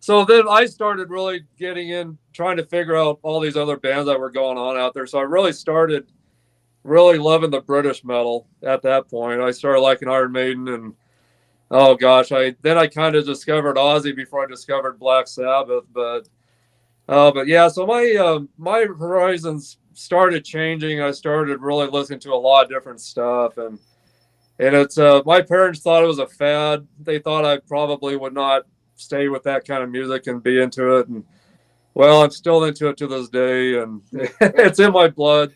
So then I started really getting in, trying to figure out all these other bands that were going on out there. So I really started really loving the British metal at that point. I started liking Iron Maiden, and oh gosh, I kind of discovered Ozzy before I discovered Black Sabbath. But yeah, so my horizons started changing. I started really listening to a lot of different stuff, and it's my parents thought it was a fad. They thought I probably would not stay with that kind of music and be into it. And well, I'm still into it to this day, and it's in my blood.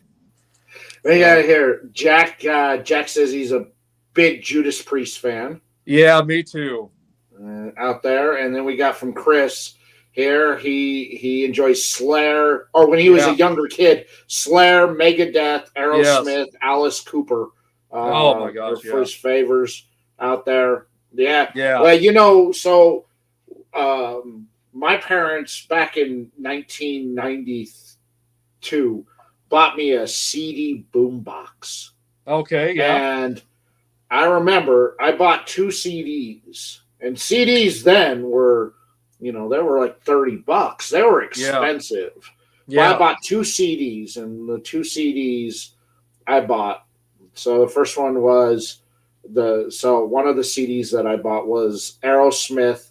We got here. Jack. Jack says he's a big Judas Priest fan. Yeah, me too. Out there, and then we got from Chris here. He enjoys Slayer, or when he was a younger kid, Slayer, Megadeth, Aerosmith, Alice Cooper. Oh my gosh! For his favors out there. Yeah. Yeah. Well, so my parents back in 1992 bought me a CD boombox. Okay. Yeah. And I remember I bought 2 CDs, and CDs then were, they were like $30. They were expensive. Yeah. But I bought 2 CDs, and the 2 CDs I bought. So the first one was one of the CDs that I bought was Aerosmith,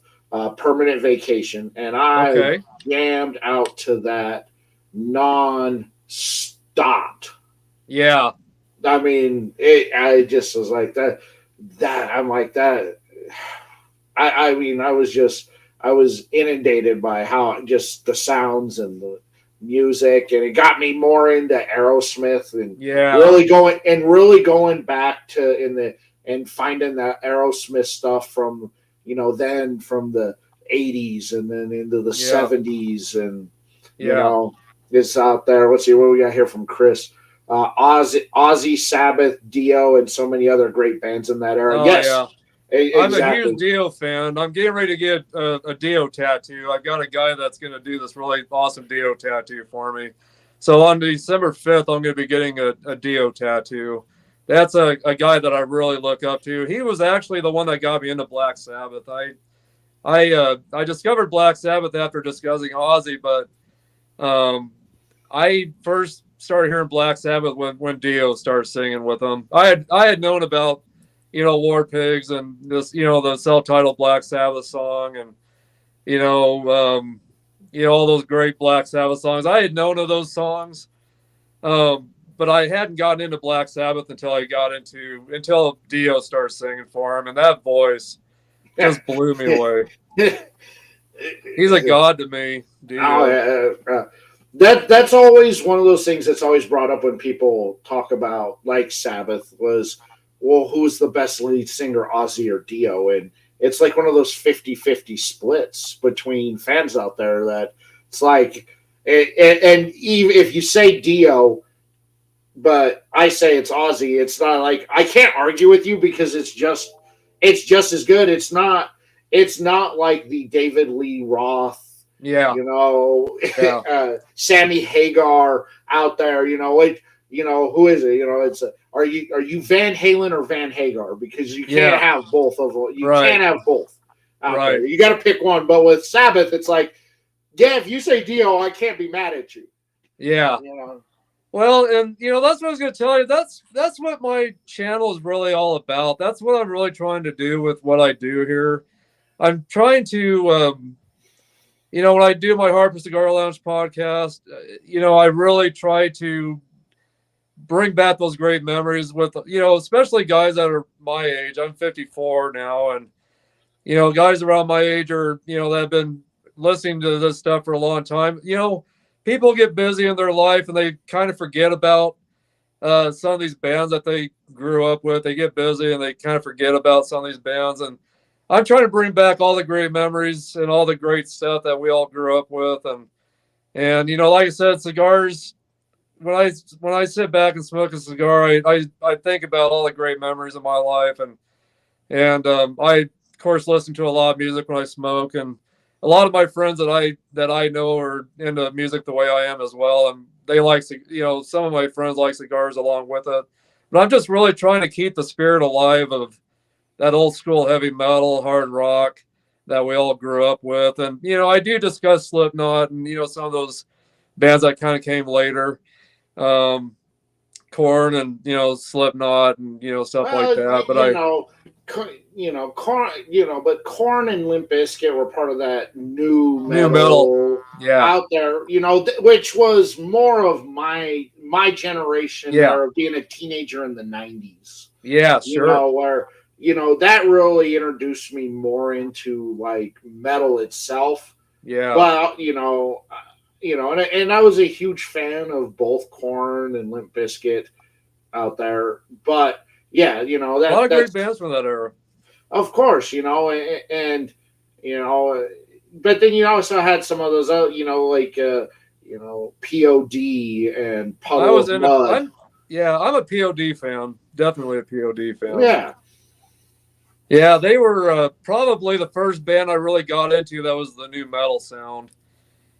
Permanent Vacation, and I jammed out to that non-stop. Yeah. I mean, I just was like that. I'm like that. I mean, I was inundated by how just the sounds and the music, and it got me more into Aerosmith and really going back to and finding that Aerosmith stuff from then from the 80s and then into the 70s, and it's out there. Let's see what we got here from Chris. Ozzy, Sabbath, Dio, and so many other great bands in that era. Exactly. I'm a huge Dio fan. I'm getting ready to get a Dio tattoo. I've got a guy that's going to do this really awesome Dio tattoo for me. So on December 5th, I'm going to be getting a Dio tattoo. That's a guy that I really look up to. He was actually the one that got me into Black Sabbath. I discovered Black Sabbath after discussing Ozzy, but I first started hearing Black Sabbath when Dio started singing with them. I had known about War Pigs and this the self-titled Black Sabbath song, and all those great Black Sabbath songs. I had known of those songs, but I hadn't gotten into Black Sabbath until Dio started singing for him, and that voice just blew me away. He's a god to me, Dio. That's always one of those things that's always brought up when people talk about like Sabbath was, well, who's the best lead singer, Ozzy or Dio? And it's like one of those 50-50 splits between fans out there that it's like, and even if you say Dio, but I say it's Ozzy, it's not like, I can't argue with you because it's just as good. It's not like the David Lee Roth, Sammy Hagar out there, who is it? It's are you Van Halen or Van Hagar? Because you can't have both of them. You can't have both out there. You got to pick one. But with Sabbath, it's like, if you say Dio, I can't be mad at you. Yeah. Well, and that's what I was going to tell you. That's what my channel is really all about. That's what I'm really trying to do with what I do here. I'm trying to, when I do my Harper Cigar Lounge podcast, I really try to bring back those great memories with, especially guys that are my age. I'm 54 now, and, guys around my age are, that have been listening to this stuff for a long time. People get busy in their life and they kind of forget about some of these bands that they grew up with. They get busy and they kind of forget about some of these bands. And I'm trying to bring back all the great memories and all the great stuff that we all grew up with. And like I said, cigars, when I sit back and smoke a cigar, I think about all the great memories of my life. And I, of course, listen to a lot of music when I smoke, and a lot of my friends that I know are into music the way I am as well, and they like, some of my friends like cigars along with it. But I'm just really trying to keep the spirit alive of that old school heavy metal, hard rock that we all grew up with. And, I do discuss Slipknot and, some of those bands that kind of came later. Um, Corn and, Slipknot and, stuff like Well, that. But Corn, but Corn and Limp Bizkit were part of that new new metal. metal Yeah. out there, which was more of my generation there of being a teenager in the 90s. Yeah, sure. Where that really introduced me more into like metal itself. Yeah. Well, and I was a huge fan of both Corn and Limp Bizkit out there. But yeah, a lot of great bands from that era. Of course, and but then you also had some of those, like POD and Puddle of Mud. I'm a POD fan. Definitely a POD fan. Yeah. Yeah, they were probably the first band I really got into that was the new metal sound.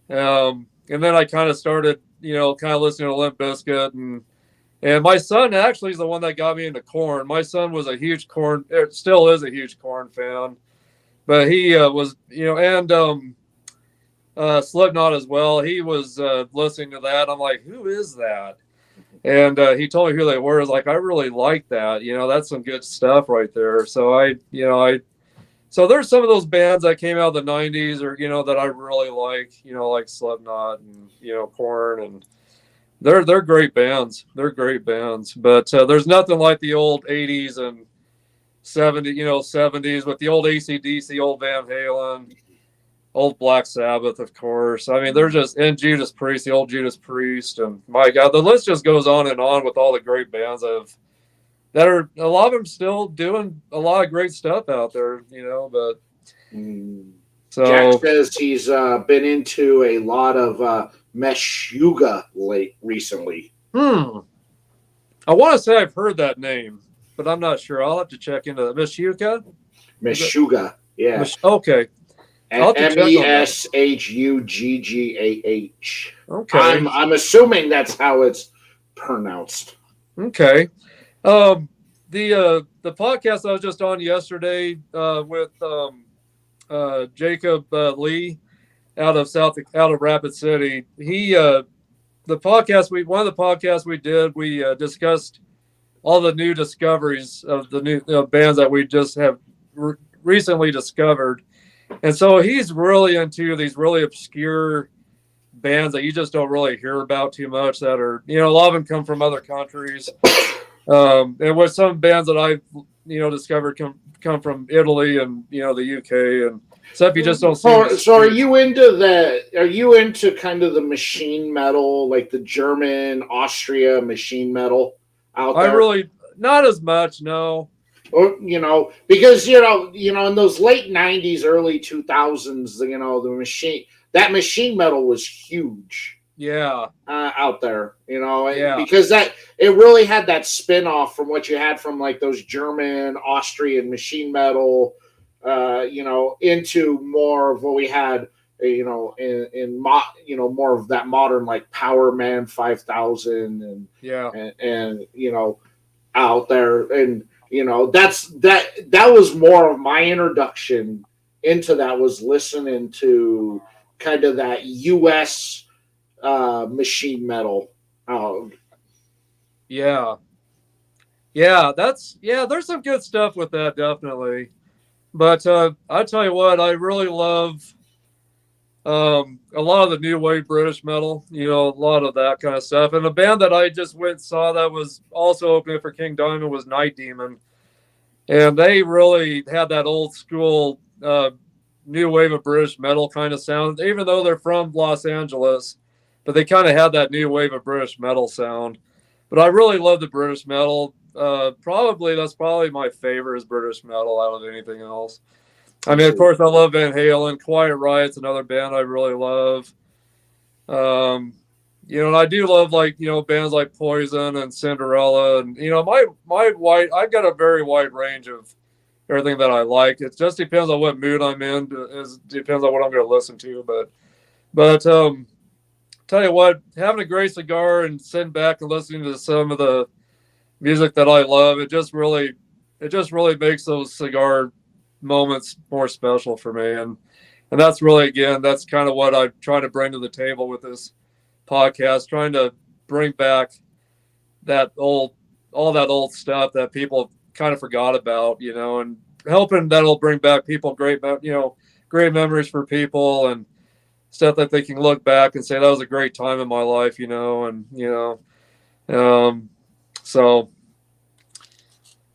And then I kind of started, listening to Limp Bizkit, and my son actually is the one that got me into Corn. My son was a huge Corn, still is a huge Corn fan, but he was, and Slipknot as well. He was listening to that. I'm like, who is that? And he told me who they were. I was like, I really like that. That's some good stuff right there. So so there's some of those bands that came out of the 90s or, that I really like, like Slipknot and, Korn, and they're great bands. They're great bands. But there's nothing like the old 80s and 70s with the old AC/DC, old Van Halen, old Black Sabbath, of course. I mean, they're and Judas Priest, the old Judas Priest, and my God, the list just goes on and on with all the great bands that are, a lot of them still doing a lot of great stuff out there, but so Jack says he's been into a lot of Meshuggah recently. I want to say I've heard that name, but I'm not sure. I'll have to check into that. Meshuggah? Meshuggah, yeah. Okay. Meshuggah. Okay. I'm assuming that's how it's pronounced. Okay. The podcast I was just on yesterday with Jacob Lee out of Rapid City. One of the podcasts we did, we discussed all the new discoveries of the new bands that we just have recently discovered. And so he's really into these really obscure bands that you just don't really hear about too much, that are, a lot of them come from other countries. And with some bands that I've, discovered come from Italy and, the UK and stuff you just don't see. So are you into kind of the machine metal, like the German, Austria machine metal out there? I really, not as much, no. Or, because, in those late 90s, early 2000s, that machine metal was huge. Yeah. Out there, yeah. Because it really had that spin-off from what you had from like those German, Austrian machine metal, into more of what we had, more of that modern like Power Man 5000 and out there. And, that was more of my introduction into that, was listening to kind of that US machine metal. There's some good stuff with that, definitely. But I tell you what, I really love a lot of the new wave British metal, a lot of that kind of stuff. And the band that I just went and saw that was also opening for King Diamond was Night Demon. And they really had that old school new wave of British metal kind of sound, even though they're from Los Angeles. But they kind of had that new wave of British metal sound. But I really love the British metal. That's probably my favorite is British metal out of anything else. I mean, of course, I love Van Halen. Quiet Riot's another band I really love. And I do love bands like Poison and Cinderella, and I've got a very wide range of everything that I like. It just depends on what mood I'm in. It depends on what I'm going to listen to. But tell you what, having a great cigar and sitting back and listening to some of the music that I love, it just really it just really makes those cigar moments more special for me. And that's really, again, that's kind of what I'm trying to bring to the table with this podcast, trying to bring back all that old stuff that people kind of forgot about, and helping that'll bring back people great memories for people and stuff that they can look back and say that was a great time in my life, um, so.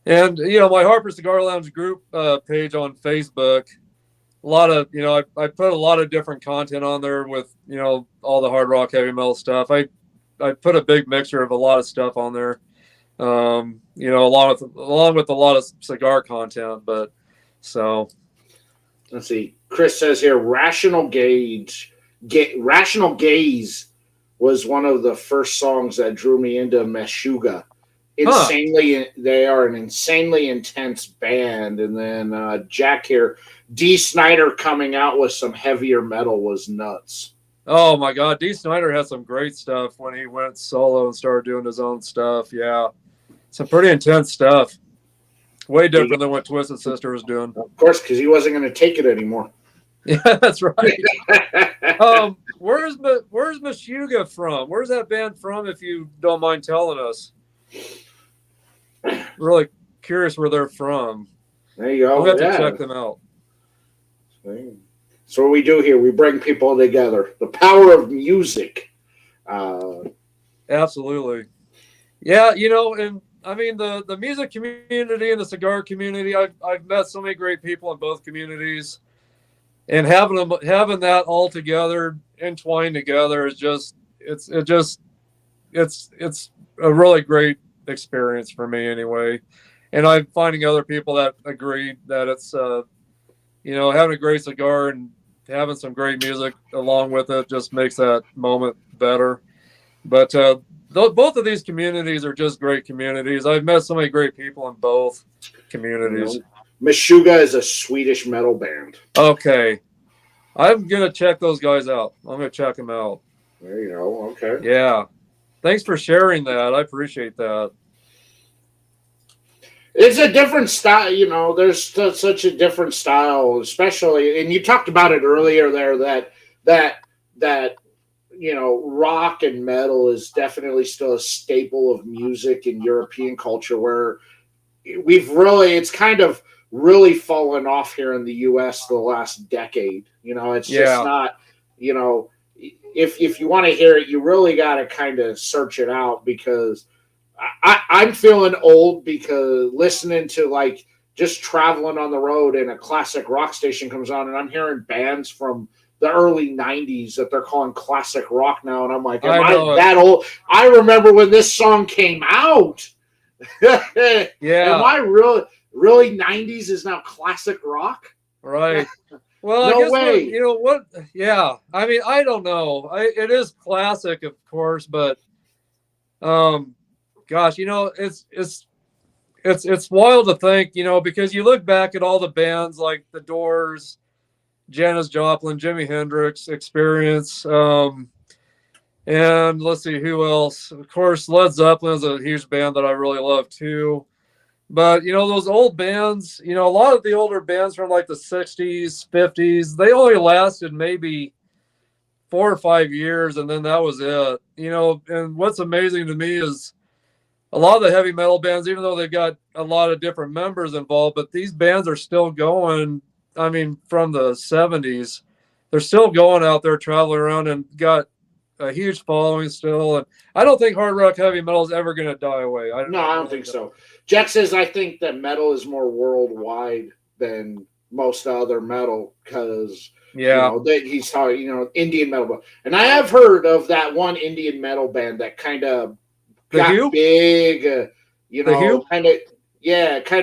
And my Harper Cigar Lounge group page on Facebook, a lot of I put a lot of different content on there with all the hard rock heavy metal stuff. I put a big mixture of a lot of stuff on there, along with a lot of cigar content. But so let's see. Chris says here, Rational Gaze was one of the first songs that drew me into Meshuggah. They are an insanely intense band. And then Jack here, D. Snyder coming out with some heavier metal was nuts. Oh my God, D. Snyder had some great stuff when he went solo and started doing his own stuff. Yeah, some pretty intense stuff. Way different than what Twisted Sister was doing. Of course, because he wasn't going to take it anymore. Yeah, that's right. Where's Meshuggah from? Where's that band from, if you don't mind telling us? Really curious where they're from. There you go. We'll have to check them out. So what we do here, we bring people together. The power of music. Absolutely. Yeah, and I mean the music community and the cigar community, I've met so many great people in both communities. And having that all together, entwined together, is just it's a really great experience for me anyway. And I'm finding other people that agree that it's having a great cigar and having some great music along with it just makes that moment better. But both of these communities are just great communities. I've met so many great people in both communities. Meshuggah is a Swedish metal band. Okay. I'm going to check those guys out. I'm going to check them out. There you go. Okay. Yeah. Thanks for sharing that. I appreciate that. It's a different style, there's such a different style, especially, and you talked about it earlier there, that rock and metal is definitely still a staple of music in European culture, where it's kind of really fallen off here in the U.S. the last decade. It's just not, if you want to hear it, you really got to kind of search it out, because I'm feeling old because listening to just traveling on the road and a classic rock station comes on and I'm hearing bands from the early 90s that they're calling classic rock now. And I'm like, am I that old? I remember when this song came out. Yeah. Am I really 90s is now classic rock? Right. Well, no I guess way. what? Yeah. I mean, I don't know. It is classic, of course, but gosh, it's wild to think, because you look back at all the bands like The Doors, Janis Joplin, Jimi Hendrix, Experience, and let's see who else. Of course, Led Zeppelin is a huge band that I really love too. But those old bands, a lot of the older bands from like the 60s, 50s, they only lasted maybe 4 or 5 years, and then that was it. And what's amazing to me is a lot of the heavy metal bands, even though they've got a lot of different members involved, but these bands are still going. I mean, from the 70s, they're still going out there traveling around and got a huge following still. And I don't think hard rock heavy metal is ever going to die away. I don't think so. Jack says, I think that metal is more worldwide than most other metal, because he's talking, Indian metal. And I have heard of that one Indian metal band that kind of got big, kind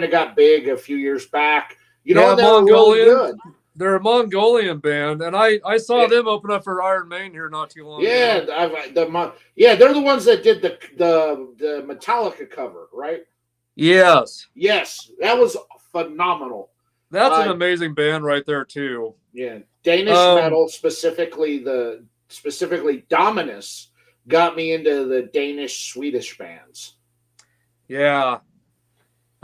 of got big a few years back. They're really good. They're a Mongolian band, and I saw them open up for Iron Maiden here not too long ago. They're the ones that did the Metallica cover, right? Yes, that was phenomenal. That's an amazing band right there too. Yeah, Danish metal, specifically Dominus, got me into the Danish Swedish bands. Yeah.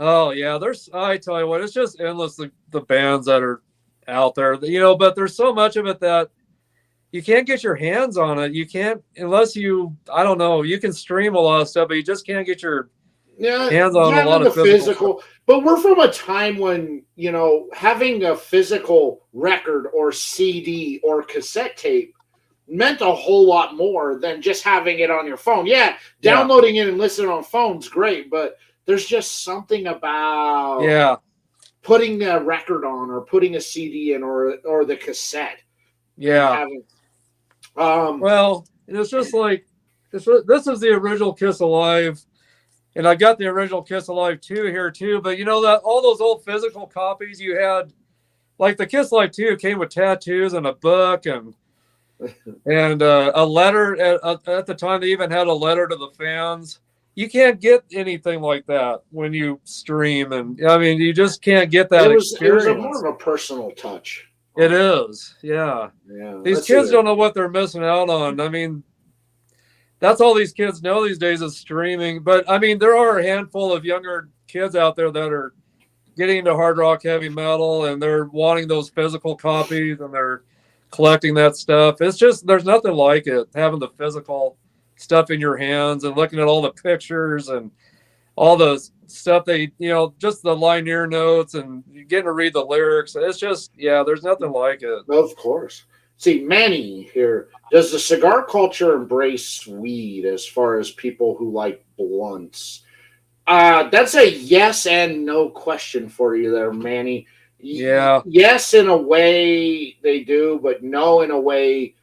Oh yeah, I tell you what, it's just endless the bands that are out there. But there's so much of it that you can't get your hands on it. You can't unless I don't know, you can stream a lot of stuff, but you just can't get your Yeah, hands on a having lot the of physical stuff. physical, but we're from a time when, having a physical record or CD or cassette tape meant a whole lot more than just having it on your phone. Yeah, Yeah. downloading it and listening on phone's great, but there's just something about Yeah. putting a record on or putting a CD in or the cassette and Yeah. having um Well, it's just like this is the original Kiss Alive. And I got the original Kiss Alive 2 here too. But that all those old physical copies you had, like the Kiss Alive 2 came with tattoos and a book and a letter. At the time, they even had a letter to the fans. You can't get anything like that when you stream, and I mean, you just can't get that it was a more experience. of a personal touch. It is, yeah. Yeah, These let's see. kids don't know what they're missing out on. I mean, that's all these kids know these days is streaming. But I mean, there are a handful of younger kids out there that are getting into hard rock, heavy metal, and they're wanting those physical copies and they're collecting that stuff. It's just there's nothing like it, having the physical stuff in your hands and looking at all the pictures and all the stuff just the liner notes and you getting to read the lyrics. It's just, yeah, there's nothing like it. Of course. See, Manny here, does the cigar culture embrace weed as far as people who like blunts? That's a yes and no question for you there, Manny. Yeah. Yes, in a way they do, but no, in a way,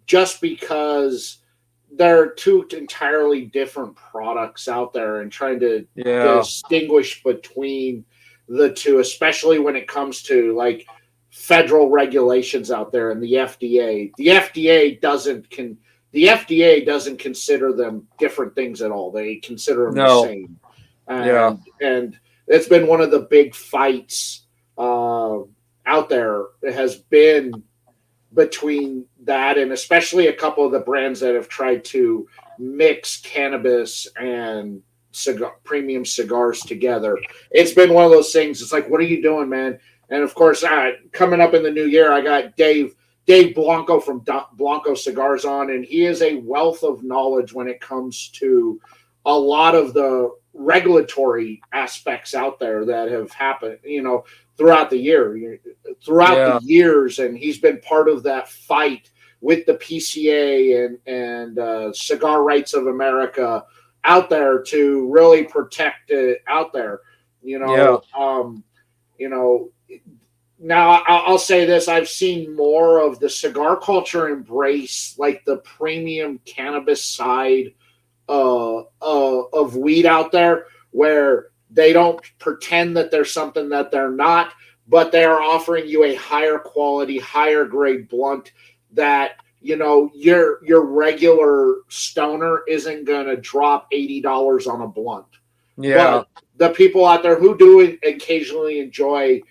just because there are two entirely different products out there and trying to distinguish between the two, especially when it comes to like federal regulations out there and the FDA. The FDA doesn't consider them different things at all. They consider them the same. And it's been one of the big fights out there. It has been between that and especially a couple of the brands that have tried to mix cannabis and premium cigars together. It's been one of those things. It's like, what are you doing, man? And of course, coming up in the new year, I got Dave Blanco from Blanco Cigars on, and he is a wealth of knowledge when it comes to a lot of the regulatory aspects out there that have happened, throughout the years, and he's been part of that fight with the PCA and Cigar Rights of America out there to really protect it out there. Now I'll say this: I've seen more of the cigar culture embrace like the premium cannabis side of weed out there, where they don't pretend that there's something that they're not, but they are offering you a higher quality, higher grade blunt that your regular stoner isn't going to drop $80 on a blunt. Yeah. But the people out there who do occasionally enjoy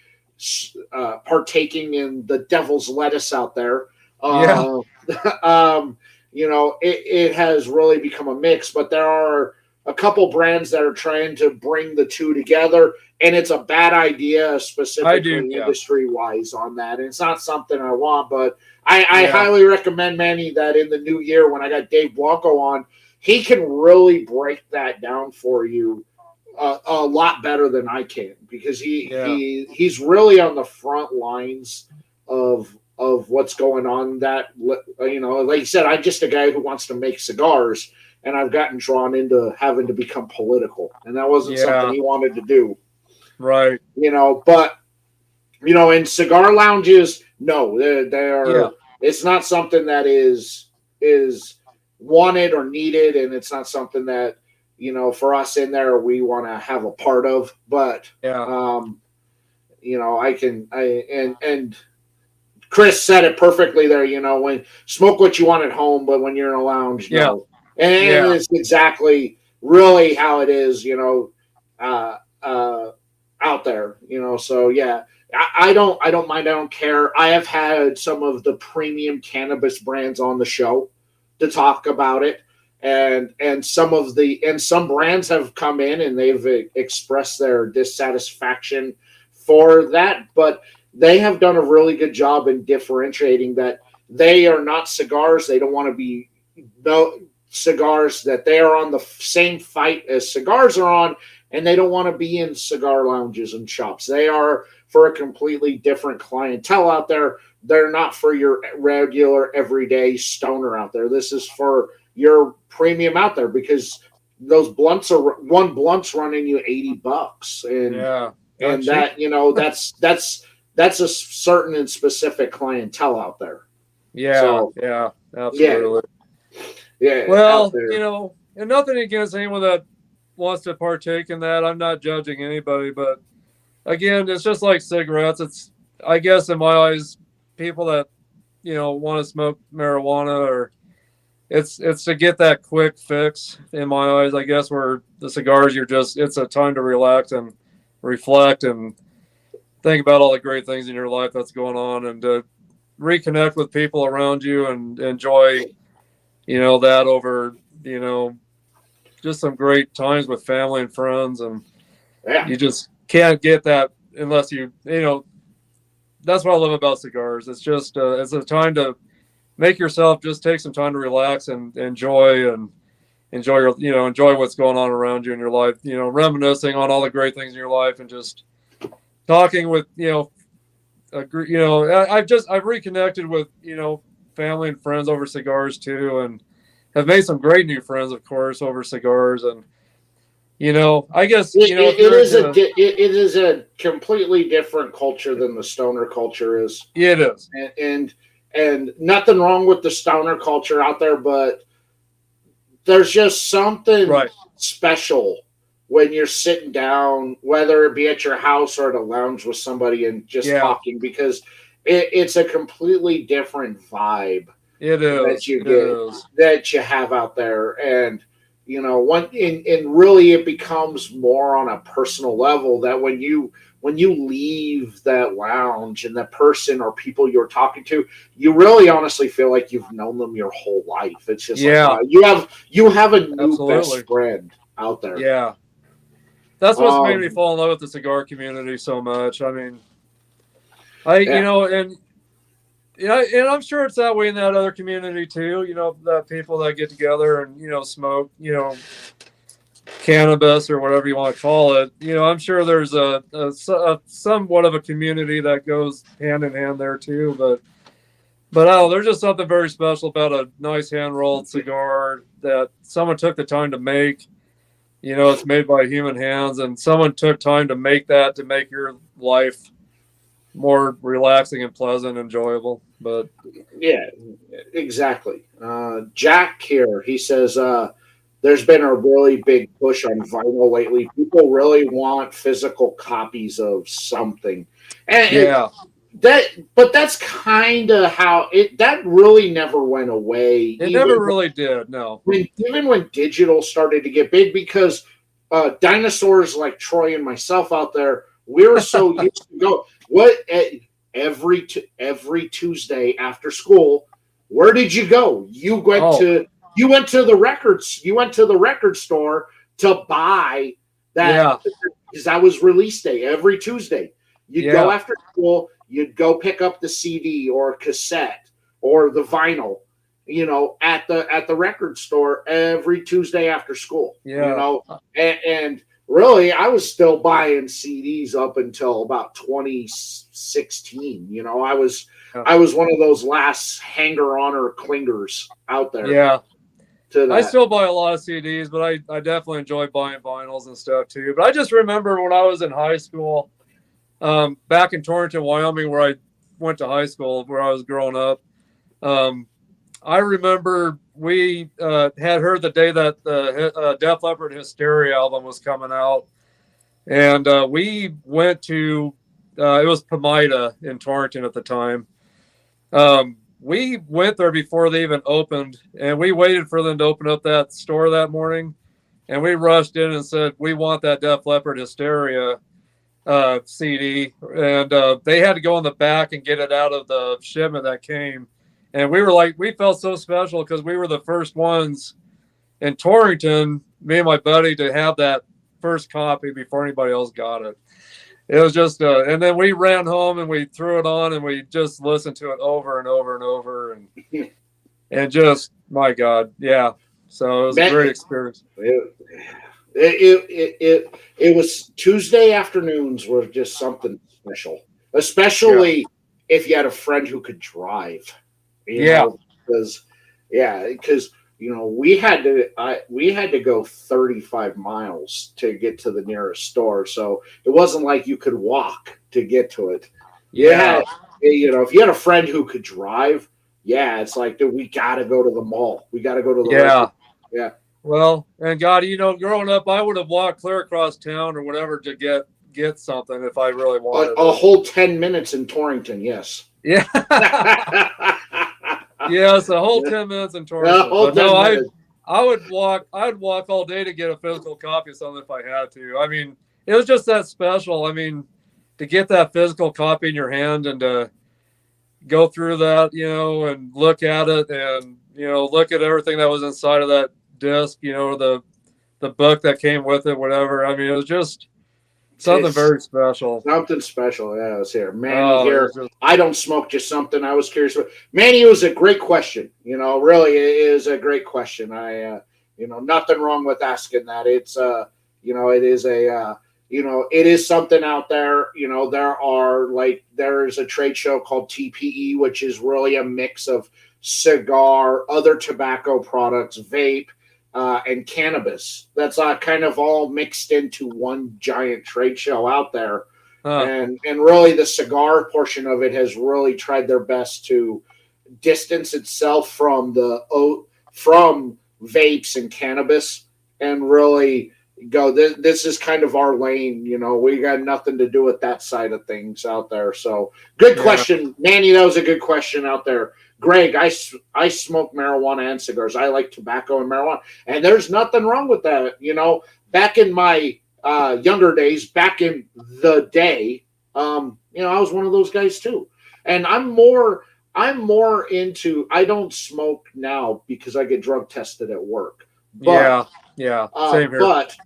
partaking in the devil's lettuce out there, it has really become a mix. But there are a couple brands that are trying to bring the two together, and it's a bad idea, specifically industry-wise on that. And it's not something I want, but I highly recommend, Manny, that in the new year when I got Dave Blanco on, he can really break that down for you a lot better than I can, because he's really on the front lines of what's going on. That like you said, I'm just a guy who wants to make cigars, and I've gotten drawn into having to become political, and that wasn't something he wanted to do. Right. But in cigar lounges, no, they are. It's not something that is wanted or needed, and it's not something that for us in there we want to have a part of. But and Chris said it perfectly there. When smoke what you want at home, but when you're in a lounge, no. And it's exactly really how it is, out there, So I don't mind. I don't care. I have had some of the premium cannabis brands on the show to talk about it, and some brands have come in and they've expressed their dissatisfaction for that, but they have done a really good job in differentiating that they are not cigars. They don't want to be no cigars, that they are on the same fight as cigars are on, and they don't want to be in cigar lounges and shops. They are for a completely different clientele out there. They're not for your regular everyday stoner out there. This is for your premium out there, because those blunts are one blunt's running you $80, and that, that's a certain and specific clientele out there. Yeah, absolutely. Yeah. Well, and nothing against anyone that wants to partake in that. I'm not judging anybody, but again, it's just like cigarettes. It's, I guess, in my eyes, people that want to smoke marijuana, or it's to get that quick fix. In my eyes, I guess, where the cigars, it's a time to relax and reflect and think about all the great things in your life that's going on, and to reconnect with people around you and enjoy, that over, just some great times with family and friends. And you just can't get that unless that's what I love about cigars. It's just, it's a time to make yourself just take some time to relax and enjoy enjoy what's going on around you in your life, reminiscing on all the great things in your life, and just talking with, I've reconnected with, family and friends over cigars too, and have made some great new friends, of course, over cigars. And, I guess, it is a completely different culture than the stoner culture is. It is. And nothing wrong with the stoner culture out there, but there's just something special when you're sitting down, whether it be at your house or at a lounge with somebody, and just talking, because it's a completely different vibe. It is. That you have out there. And, really it becomes more on a personal level, that when you leave that lounge and the person or people you're talking to, you really honestly feel like you've known them your whole life. It's just you have a new best friend out there. Yeah. That's what's made me fall in love with the cigar community so much. I mean, and I'm sure it's that way in that other community too. That people that get together and, smoke, cannabis or whatever you want to call it. I'm sure there's a somewhat of a community that goes hand in hand there too. But there's just something very special about a nice hand rolled cigar that someone took the time to make. It's made by human hands, and someone took time to make that, to make your life more relaxing and pleasant, enjoyable. But yeah, exactly. Jack here, he says, there's been a really big push on vinyl lately. People really want physical copies of something. And but that's kind of how that really never went away. It never really did. No. Even when digital started to get big, because dinosaurs like Troy and myself out there, we were so used to go every Tuesday after school. Where did you go? You went to the records. You went to the record store to buy that, because that was release day every Tuesday. You'd go after school. You'd go pick up the CD or cassette or the vinyl, at the record store every Tuesday after school. And really, I was still buying CDs up until about 2016. I was one of those last hanger-on or clingers out there. Yeah. I still buy a lot of CDs, but I definitely enjoy buying vinyls and stuff too. But I just remember when I was in high school, back in Torrington, Wyoming, where I went to high school, where I was growing up. I remember we had heard the day that the Def Leppard Hysteria album was coming out, and we went to it was Pomida in Torrington at the time. We went there before they even opened, and we waited for them to open up that store that morning, and we rushed in and said, "We want that Def Leppard Hysteria CD," and they had to go in the back and get it out of the shipment that came. And we felt so special because we were the first ones in Torrington, me and my buddy, to have that first copy before anybody else got it. It was just, and then we ran home and we threw it on and we just listened to it over and over and over and just, my God, yeah. So it was a great experience. It was Tuesday afternoons were just something special, especially if you had a friend who could drive. Because we had to go 35 miles to get to the nearest store, so it wasn't like you could walk to get to it. If you had a friend who could drive, it's like, dude, we got to go to the mall. We got to go to the restaurant. Yeah. Well, and God, growing up, I would have walked clear across town or whatever to get something if I really wanted a whole 10 minutes in Torrington. Yes. Yeah. Yes, a whole 10 minutes in Torrington. But no, I'd walk all day to get a physical copy of something if I had to. I mean, it was just that special. I mean, to get that physical copy in your hand and to go through that, and look at it and, look at everything that was inside of that disc, the book that came with it, whatever. I mean, it was just something very special. Something special. Yeah, let's hear. Manny here. I don't smoke, just something I was curious about. Manny, it was a great question. Really, it is a great question. Nothing wrong with asking that. It's, it is something out there. There's a trade show called TPE, which is really a mix of cigar, other tobacco products, vape, and cannabis. That's kind of all mixed into one giant trade show out there. And really the cigar portion of it has really tried their best to distance itself from vapes and cannabis and really go, this is kind of our lane. We got nothing to do with that side of things out there. So good question, Manny. That was a good question out there. Greg, I smoke marijuana and cigars. I like tobacco and marijuana, and there's nothing wrong with that. Back in my younger days, back in the day, I was one of those guys too. And I'm more into, I don't smoke now because I get drug tested at work. But, same here. But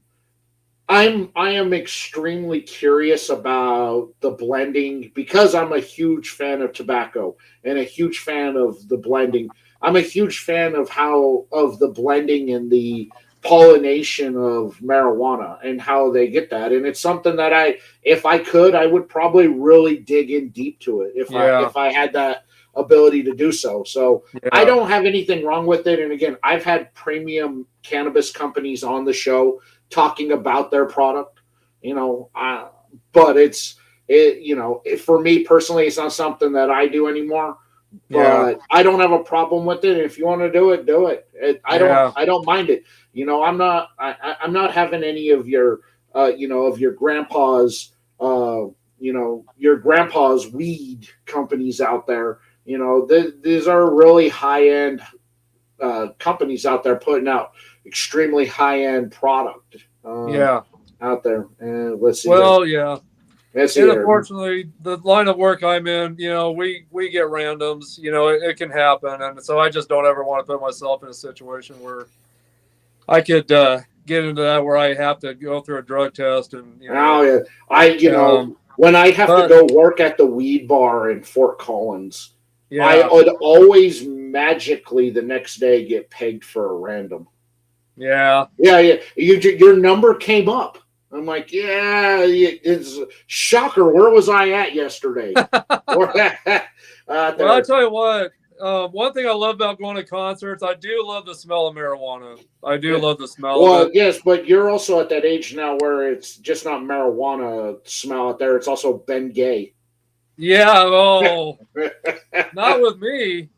I am extremely curious about the blending because I'm a huge fan of tobacco and a huge fan of the blending. I'm a huge fan of the blending and the pollination of marijuana and how they get that. And it's something that if I could, I would probably really dig in deep to it if I had that ability to do so. So I don't have anything wrong with it. And again, I've had premium cannabis companies on the show talking about their product, but for me personally, it's not something that I do anymore. But I don't have a problem with it. If you want to do it, do it. I don't mind it. I'm not having any of your of your grandpa's weed companies out there. These are really high end companies out there putting out extremely high end product. Out there. And let's see. Well, and unfortunately, the line of work I'm in, we get randoms. It can happen, and so I just don't ever want to put myself in a situation where I could get into that where I have to go through a drug test and. When I have to go work at the weed bar in Fort Collins, I would always magically the next day get pegged for a random. Yeah. Your number came up. I'm like, it's shocker. Where was I at yesterday? Well, I tell you what. One thing I love about going to concerts, I do love the smell of marijuana. I do love the smell of it. Yes, but you're also at that age now where it's just not marijuana smell out there. It's also Bengay. Yeah, not with me.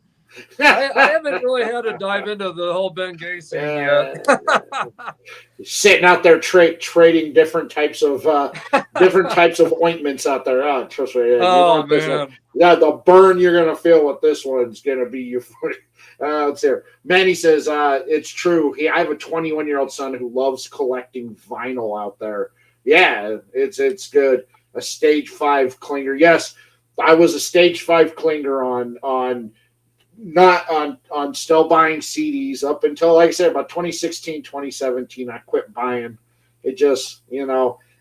I haven't really had to dive into the whole Bengay scene yet. Sitting out there trading different types of ointments out there. Oh, trust me. Man. The burn you're gonna feel with this one's gonna be euphoric. Let's hear. Manny says it's true. I have a 21-year-old son who loves collecting vinyl out there. Yeah, it's good. A stage 5 clinger. Yes, I was a stage 5 clinger on not on still buying CDs up until, like I said, about 2016, 2017. I quit buying. It just,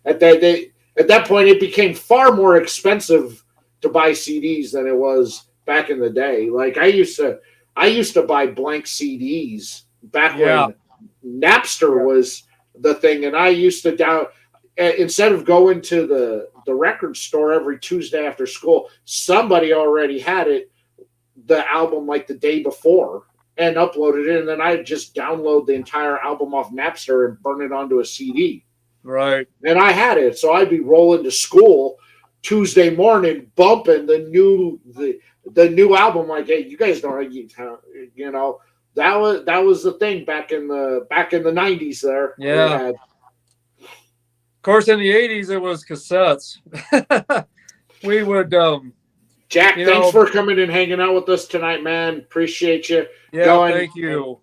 at that point, it became far more expensive to buy CDs than it was back in the day. Like I used to buy blank CDs back Yeah. when Napster was the thing, and I used to instead of going to the record store every Tuesday after school, somebody already had the album like the day before and uploaded it, and then I'd just download the entire album off Napster and burn it onto a CD. Right. And I had it, so I'd be rolling to school Tuesday morning, bumping the new album. Like, hey, you guys know, that was the thing back in the '90s. There, Yeah. Of course, in the '80s, it was cassettes. We would, Jack, thanks for coming and hanging out with us tonight, man. Appreciate you. Yeah, thank you.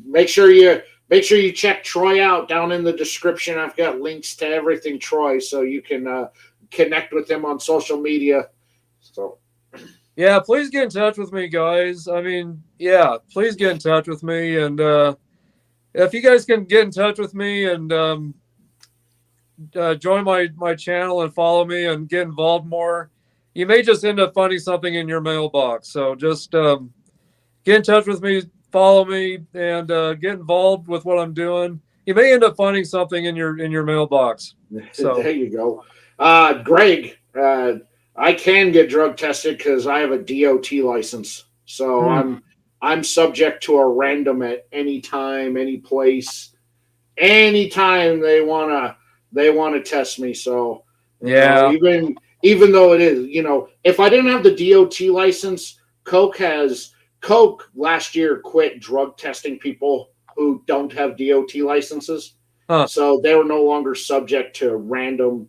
Make sure you check Troy out down in the description. I've got links to everything Troy, so you can connect with him on social media. So, yeah, please get in touch with me, guys. I mean, yeah, please get in touch with me, and if you guys can get in touch with me and join my channel and follow me and get involved more, you may just end up finding something in your mailbox. So just get in touch with me, follow me, and get involved with what I'm doing. You may end up finding something in your mailbox. So there you go. Greg, I can get drug tested because I have a DOT license. So I'm subject to a random at any time, any place, anytime they wanna test me. So yeah, even though it is, if I didn't have the DOT license, Coke last year quit drug testing people who don't have DOT licenses. Huh. So they were no longer subject to random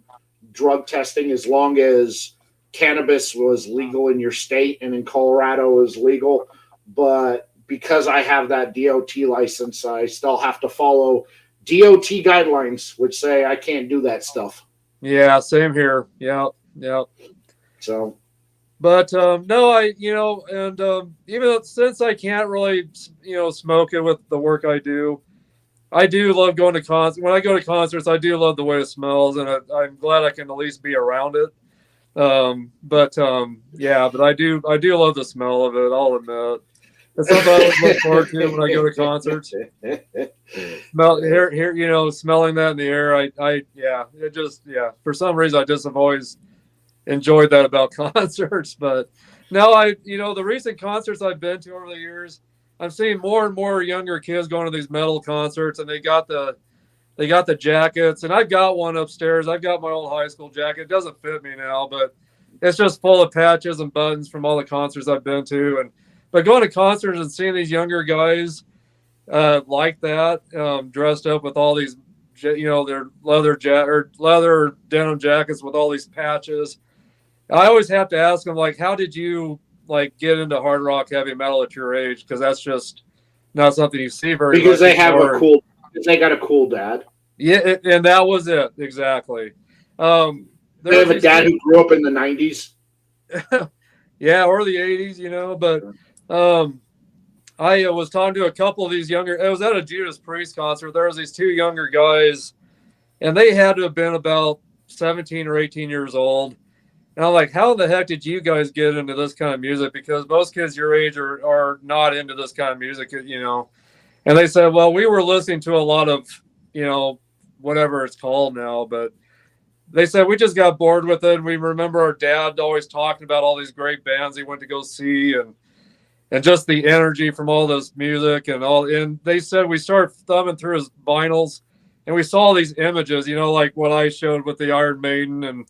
drug testing as long as cannabis was legal in your state, and in Colorado is legal. But because I have that DOT license, I still have to follow DOT guidelines, which say I can't do that stuff. Yeah, same here. Yeah. So, but no, even since I can't really, smoke it with the work I do love going to concerts. When I go to concerts, I do love the way it smells, and I'm glad I can at least be around it. But I do love the smell of it. I'll admit. It's something I always look forward to when I go to concerts. Smelling that in the air. For some reason I just have always enjoyed that about concerts. But now the recent concerts I've been to over the years, I'm seeing more and more younger kids going to these metal concerts, and they got the jackets, and I've got one upstairs. I've got my old high school jacket. It doesn't fit me now, but it's just full of patches and buttons from all the concerts I've been to. But going to concerts and seeing these younger guys like that, dressed up with all these, their leather denim jackets with all these patches. I always have to ask them, like, how did you get into hard rock, heavy metal at your age? Because that's just not something you see very much. Because they got a cool dad. Yeah, and that was it exactly. They have a dad who grew up in the '90s. Yeah, or the '80s, But I was talking to a couple of these younger. It was at a Judas Priest concert. There was these two younger guys, and they had to have been about 17 or 18 years old. And I'm like, how the heck did you guys get into this kind of music? Because most kids your age are not into this kind of music, And they said, well, we were listening to a lot of, whatever it's called now, but they said we just got bored with it. And we remember our dad always talking about all these great bands he went to go see, and just the energy from all this music and all. And they said we started thumbing through his vinyls, and we saw these images, like what I showed with the Iron Maiden and,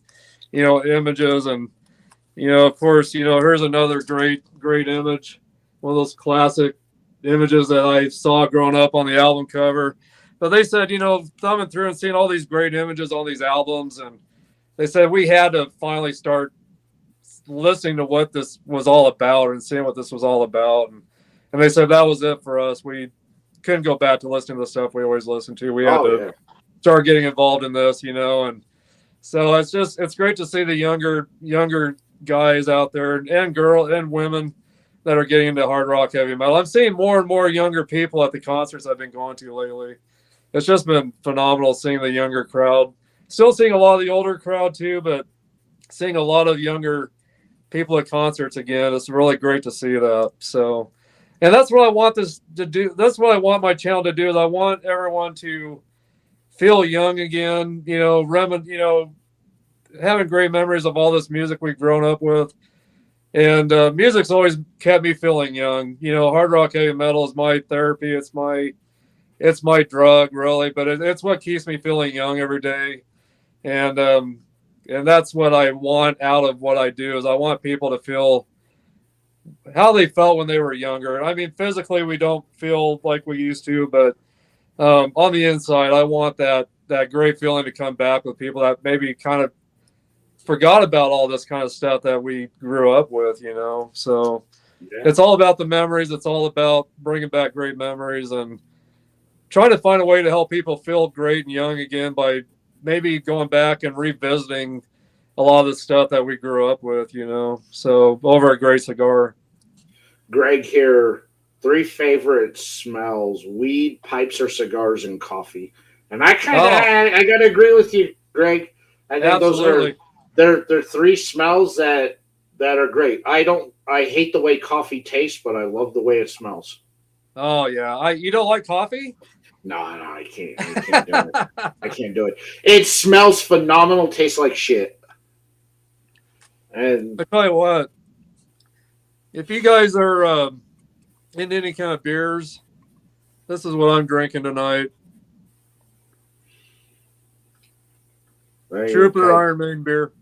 images. And, of course, here's another great image, one of those classic images that I saw growing up on the album cover. But they said, thumbing through and seeing all these great images on these albums, and they said we had to finally start listening to what this was all about and seeing what this was all about. And they said that was it for us. We couldn't go back to listening to the stuff we always listened to. We had to start getting involved in this, and so it's great to see the younger guys out there and girl and women that are getting into hard rock heavy metal. I'm seeing more and more younger people at the concerts I've been going to lately. It's just been phenomenal seeing the younger crowd. Still seeing a lot of the older crowd too, but seeing a lot of younger people at concerts again. It's really great to see that. So, and that's what I want this to do. That's what I want my channel to do. Is I want everyone to feel young again. Having great memories of all this music we've grown up with. And music's always kept me feeling young. Hard rock heavy metal is my therapy. It's my drug, really. But it's what keeps me feeling young every day. And that's what I want out of what I do. Is I want people to feel how they felt when they were younger. I mean, physically we don't feel like we used to, but on the inside, I want that great feeling to come back with people that maybe kind of forgot about all this kind of stuff that we grew up with, So It's all about the memories. It's all about bringing back great memories and trying to find a way to help people feel great and young again by maybe going back and revisiting a lot of the stuff that we grew up with, So over a great cigar. Greg here. 3 favorite smells: weed, pipes, or cigars, and coffee. And I gotta agree with you, Greg. I think Absolutely. they're 3 smells that are great. I hate the way coffee tastes, but I love the way it smells. Oh yeah. You don't like coffee? No, I can't do it. I can't do it. It smells phenomenal, tastes like shit. And I tell you what, if you guys are into any kind of beers, this is what I'm drinking tonight. Trooper Iron Maiden beer.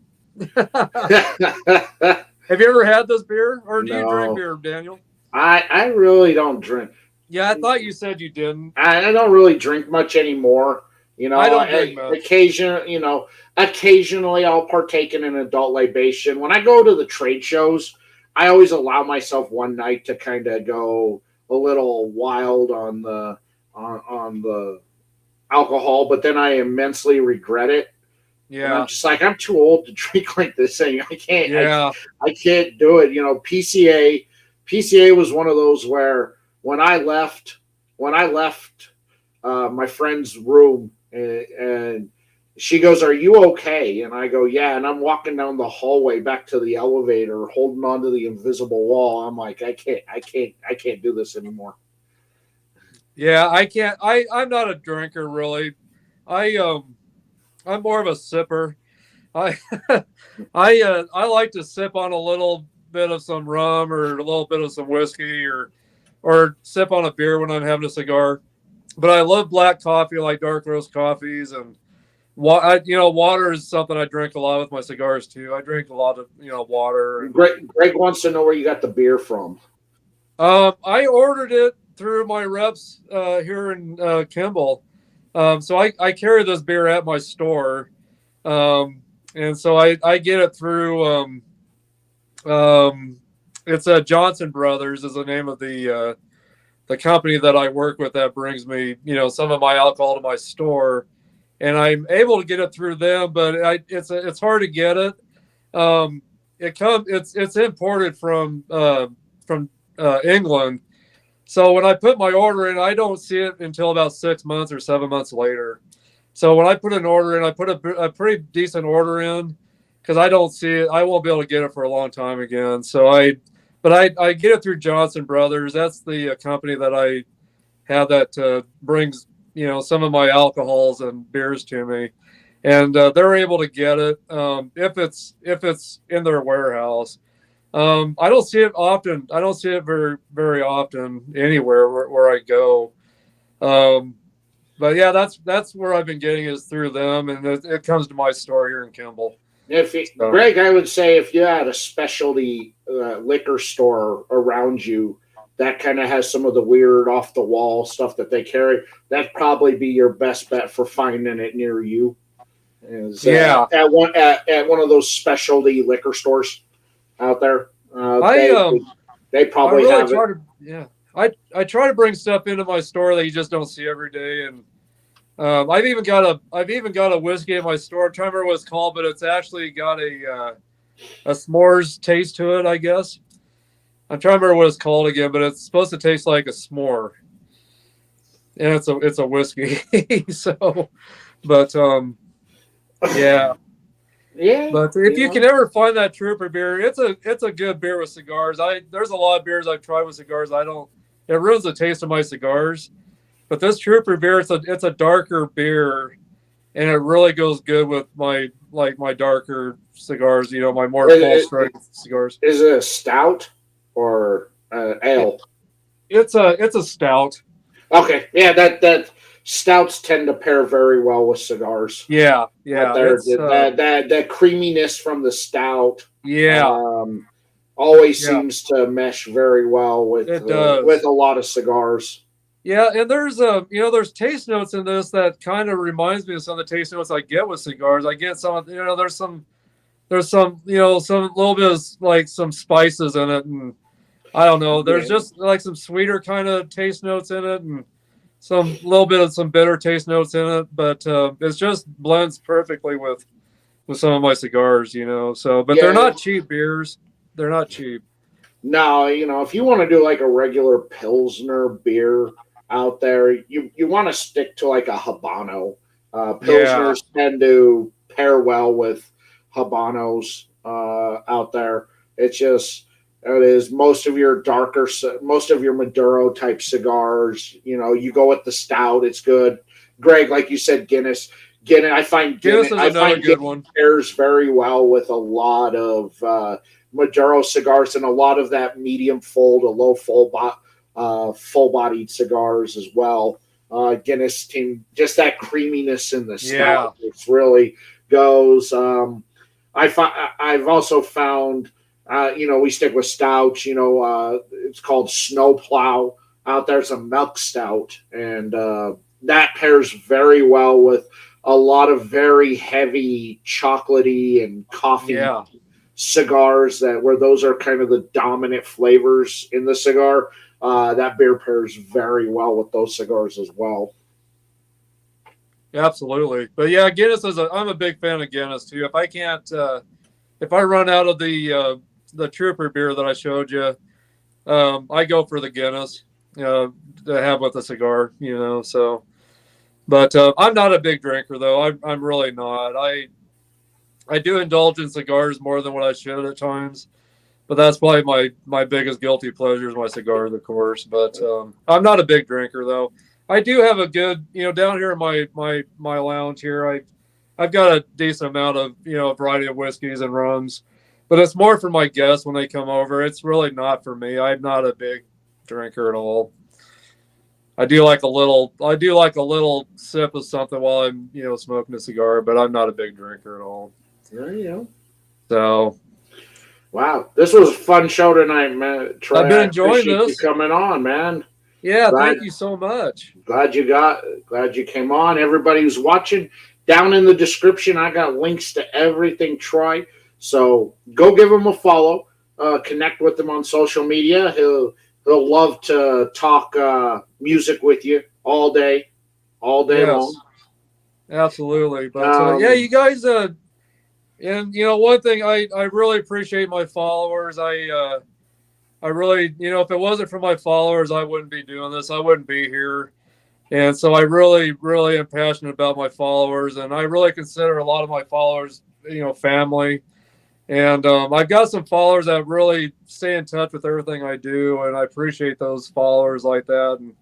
Have you ever had this beer, or do you drink beer, Daniel? I really don't drink. Yeah, I thought you said you didn't. I don't really drink much anymore. I don't drink much. Occasionally I'll partake in an adult libation. When I go to the trade shows, I always allow myself one night to kind of go a little wild on the alcohol, but then I immensely regret it. Yeah, and I'm just like, I'm too old to drink like this thing. I can't. Yeah, I can't do it. PCA was one of those where when I left my friend's room and she goes, "Are you okay?" And I go, "Yeah." And I'm walking down the hallway back to the elevator, holding onto the invisible wall. I'm like, I can't do this anymore. Yeah, I can't. I'm not a drinker really. I'm more of a sipper. I I like to sip on a little bit of some rum or a little bit of some whiskey or sip on a beer when I'm having a cigar. But I love black coffee, like dark roast coffees, and water is something I drink a lot with my cigars too. I drink a lot of water. Greg wants to know where you got the beer from. I ordered it through my reps here in Kimball. So I carry this beer at my store, and so I get it through. It's Johnson Brothers is the name of the company that I work with that brings me some of my alcohol to my store, and I'm able to get it through them. But it's hard to get it. It's imported from England. So when I put my order in, I don't see it until about 6 months or 7 months later. So when I put an order in, I put a pretty decent order in because I don't see it. I won't be able to get it for a long time again. So I get it through Johnson Brothers. That's the company that I have that brings some of my alcohols and beers to me, and they're able to get it if it's in their warehouse. I don't see it often. I don't see it very, very often anywhere where I go. But yeah, that's where I've been getting is through them, and it comes to my store here in Kimball. Greg, I would say if you had a specialty liquor store around you that kind of has some of the weird off the wall stuff that they carry, that'd probably be your best bet for finding it near you. At one of those specialty liquor stores out there. They probably really have it. I try to bring stuff into my store that you just don't see every day, and I've even got a whiskey in my store. I'm trying to remember what it's called, but it's actually got a s'mores taste to it, I guess. I'm trying to remember what it's called again, but it's supposed to taste like a s'more, and it's a whiskey. So, but yeah. Yeah, But if you can ever find that Trooper beer, it's a good beer with cigars. There's a lot of beers I've tried with cigars. It ruins the taste of my cigars. But this Trooper beer, it's a darker beer, and it really goes good with my darker cigars. My more full strength cigars. Is it a stout or ale? It's a stout. Okay, yeah, that stouts tend to pair very well with cigars. Yeah. That creaminess from the stout, Yeah. always seems to mesh very well with with a lot of cigars. Yeah, and there's taste notes in this that kind of reminds me of some of the taste notes I get with cigars. I get there's some some little bit of like some spices in it, and I don't know. There's just like some sweeter kind of taste notes in it, and some little bit of some bitter taste notes in it. But it's just blends perfectly with some of my cigars, So, but they're not cheap beers. They're not cheap. No, if you want to do like a regular Pilsner beer out there, you want to stick to like a Habano. Pilsners tend to pair well with Habanos out there. It is most of your Maduro type cigars. You go with the stout. It's good. Greg, like you said, Guinness. I find Guinness is another good one. Pairs very well with a lot of Maduro cigars and a lot of that medium full to low full-bodied cigars as well. Guinness team, just that creaminess in the stout. Yeah. It really goes. I've also found, we stick with stouts. It's called Snowplow out there. It's a milk stout, and that pairs very well with a lot of very heavy chocolatey and coffee cigars where those are kind of the dominant flavors in the cigar. That beer pairs very well with those cigars as well. Absolutely. But yeah, Guinness I'm a big fan of Guinness too. If I run out of the Trooper beer that I showed you, I go for the Guinness, to have with a cigar, so. But I'm not a big drinker though. I'm really not. I do indulge in cigars more than what I should at times, but that's probably my biggest guilty pleasure is my cigars, of course. But I'm not a big drinker though. I do have a good, down here in my lounge here, I've got a decent amount of, a variety of whiskeys and rums, but it's more for my guests when they come over. It's really not for me. I'm not a big drinker at all. I do like a little sip of something while I'm, smoking a cigar, but I'm not a big drinker at all. There you go. So, wow, this was a fun show tonight, man. Troy, I've been enjoying this. You coming on, man. Yeah, thank you so much. Glad you came on. Everybody who's watching, down in the description, I got links to everything Troy. So go give him a follow. Connect with him on social media. He'll love to talk music with you all day long. Absolutely. But you guys, and one thing I really appreciate my followers. I really, if it wasn't for my followers, I wouldn't be doing this. I wouldn't be here. And so I really, really am passionate about my followers, and I really consider a lot of my followers, family. And I've got some followers that really stay in touch with everything I do, and I appreciate those followers like that. And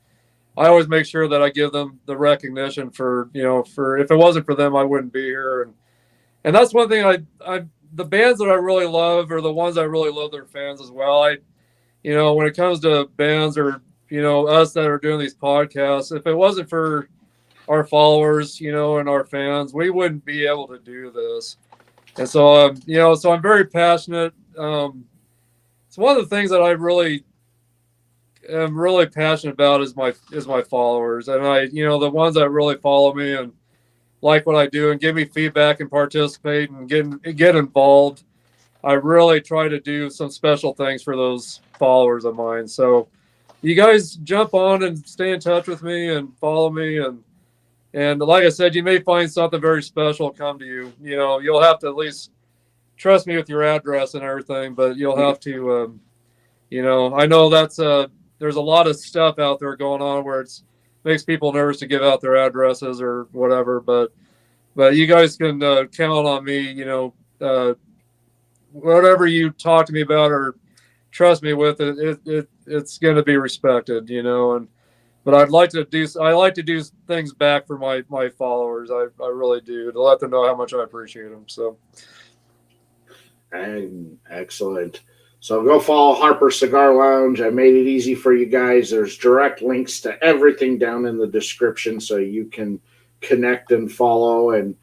I always make sure that I give them the recognition for if it wasn't for them, I wouldn't be here. And that's one thing the bands that I really love are the ones that really love their fans as well. When it comes to bands or, us that are doing these podcasts, if it wasn't for our followers, and our fans, we wouldn't be able to do this. And so, so I'm very passionate. It's one of the things that I really am really passionate about is my followers. And the ones that really follow me and like what I do and give me feedback and participate and get involved. I really try to do some special things for those followers of mine. So you guys jump on and stay in touch with me and follow me. And like I said, you may find something very special come to you. You'll have to at least trust me with your address and everything, but you'll have to, I know that's there's a lot of stuff out there going on where it's makes people nervous to give out their addresses or whatever, but you guys can count on me. Whatever you talk to me about or trust me with, it's going to be respected. And but I like to do things back for my followers. I really do, to let them know how much I appreciate them. So. And excellent. So go follow Harper Cigar Lounge. I made it easy for you guys. There's direct links to everything down in the description, so you can connect and follow and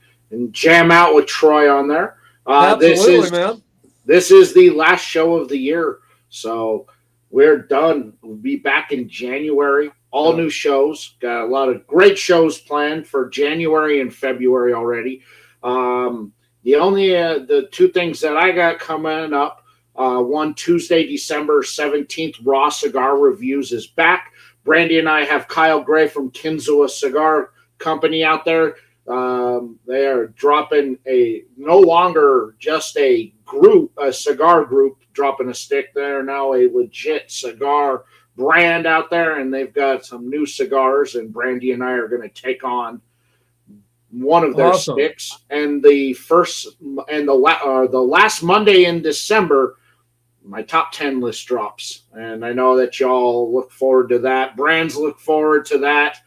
jam out with Troy on there. Absolutely, man. This is the last show of the year, so we're done. We'll be back in January. All new shows. Got a lot of great shows planned for January and February already. The only the two things that I got coming up, one Tuesday, December 17th, Raw Cigar Reviews is back. Brandy and I have Kyle Gray from Kinzua Cigar Company out there. They are dropping no longer just a cigar group dropping a stick. They're now a legit cigar brand out there, and they've got some new cigars, and Brandy and I are going to take on one of their sticks. And the last Monday in December, my top 10 list drops, and I know that y'all look forward to that. Brands look forward to that,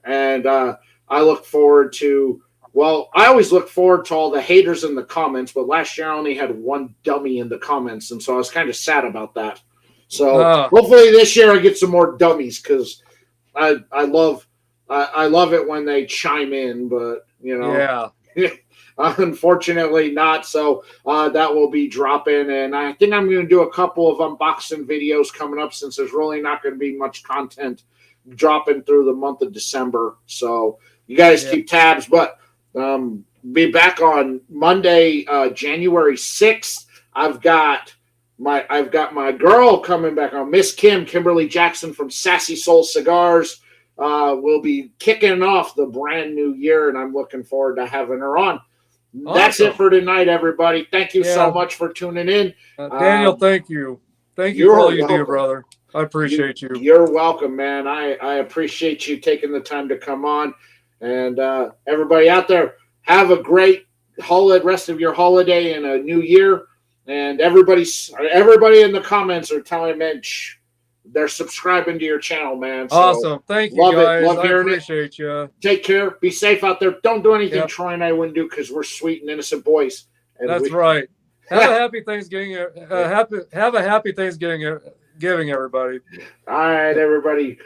and I look forward to. Well, I always look forward to all the haters in the comments, but last year I only had one dummy in the comments, and so I was kind of sad about that. So hopefully this year I get some more dummies, because I love it when they chime in, but unfortunately not. So that will be dropping, and I think I'm going to do a couple of unboxing videos coming up, since there's really not going to be much content dropping through the month of December. So you guys keep tabs, but be back on Monday, January 6th. I've got my girl coming back on, Miss Kimberly Jackson from Sassy Soul Cigars. We'll be kicking off the brand new year, and I'm looking forward to having her on. Awesome. That's it for tonight, everybody. Thank you so much for tuning in. Daniel, thank you. Thank you for all you do, brother. I appreciate you. You're welcome, man. I appreciate you taking the time to come on. And everybody out there, have a great rest of your holiday and a new year. And everybody in the comments are telling me they're subscribing to your channel, man. So awesome. Thank you, guys. I appreciate you. Take care. Be safe out there. Don't do anything Troy and I wouldn't do, because we're sweet and innocent boys. And that's right. Have a happy Thanksgiving. Have a happy Thanksgiving, everybody. All right, everybody.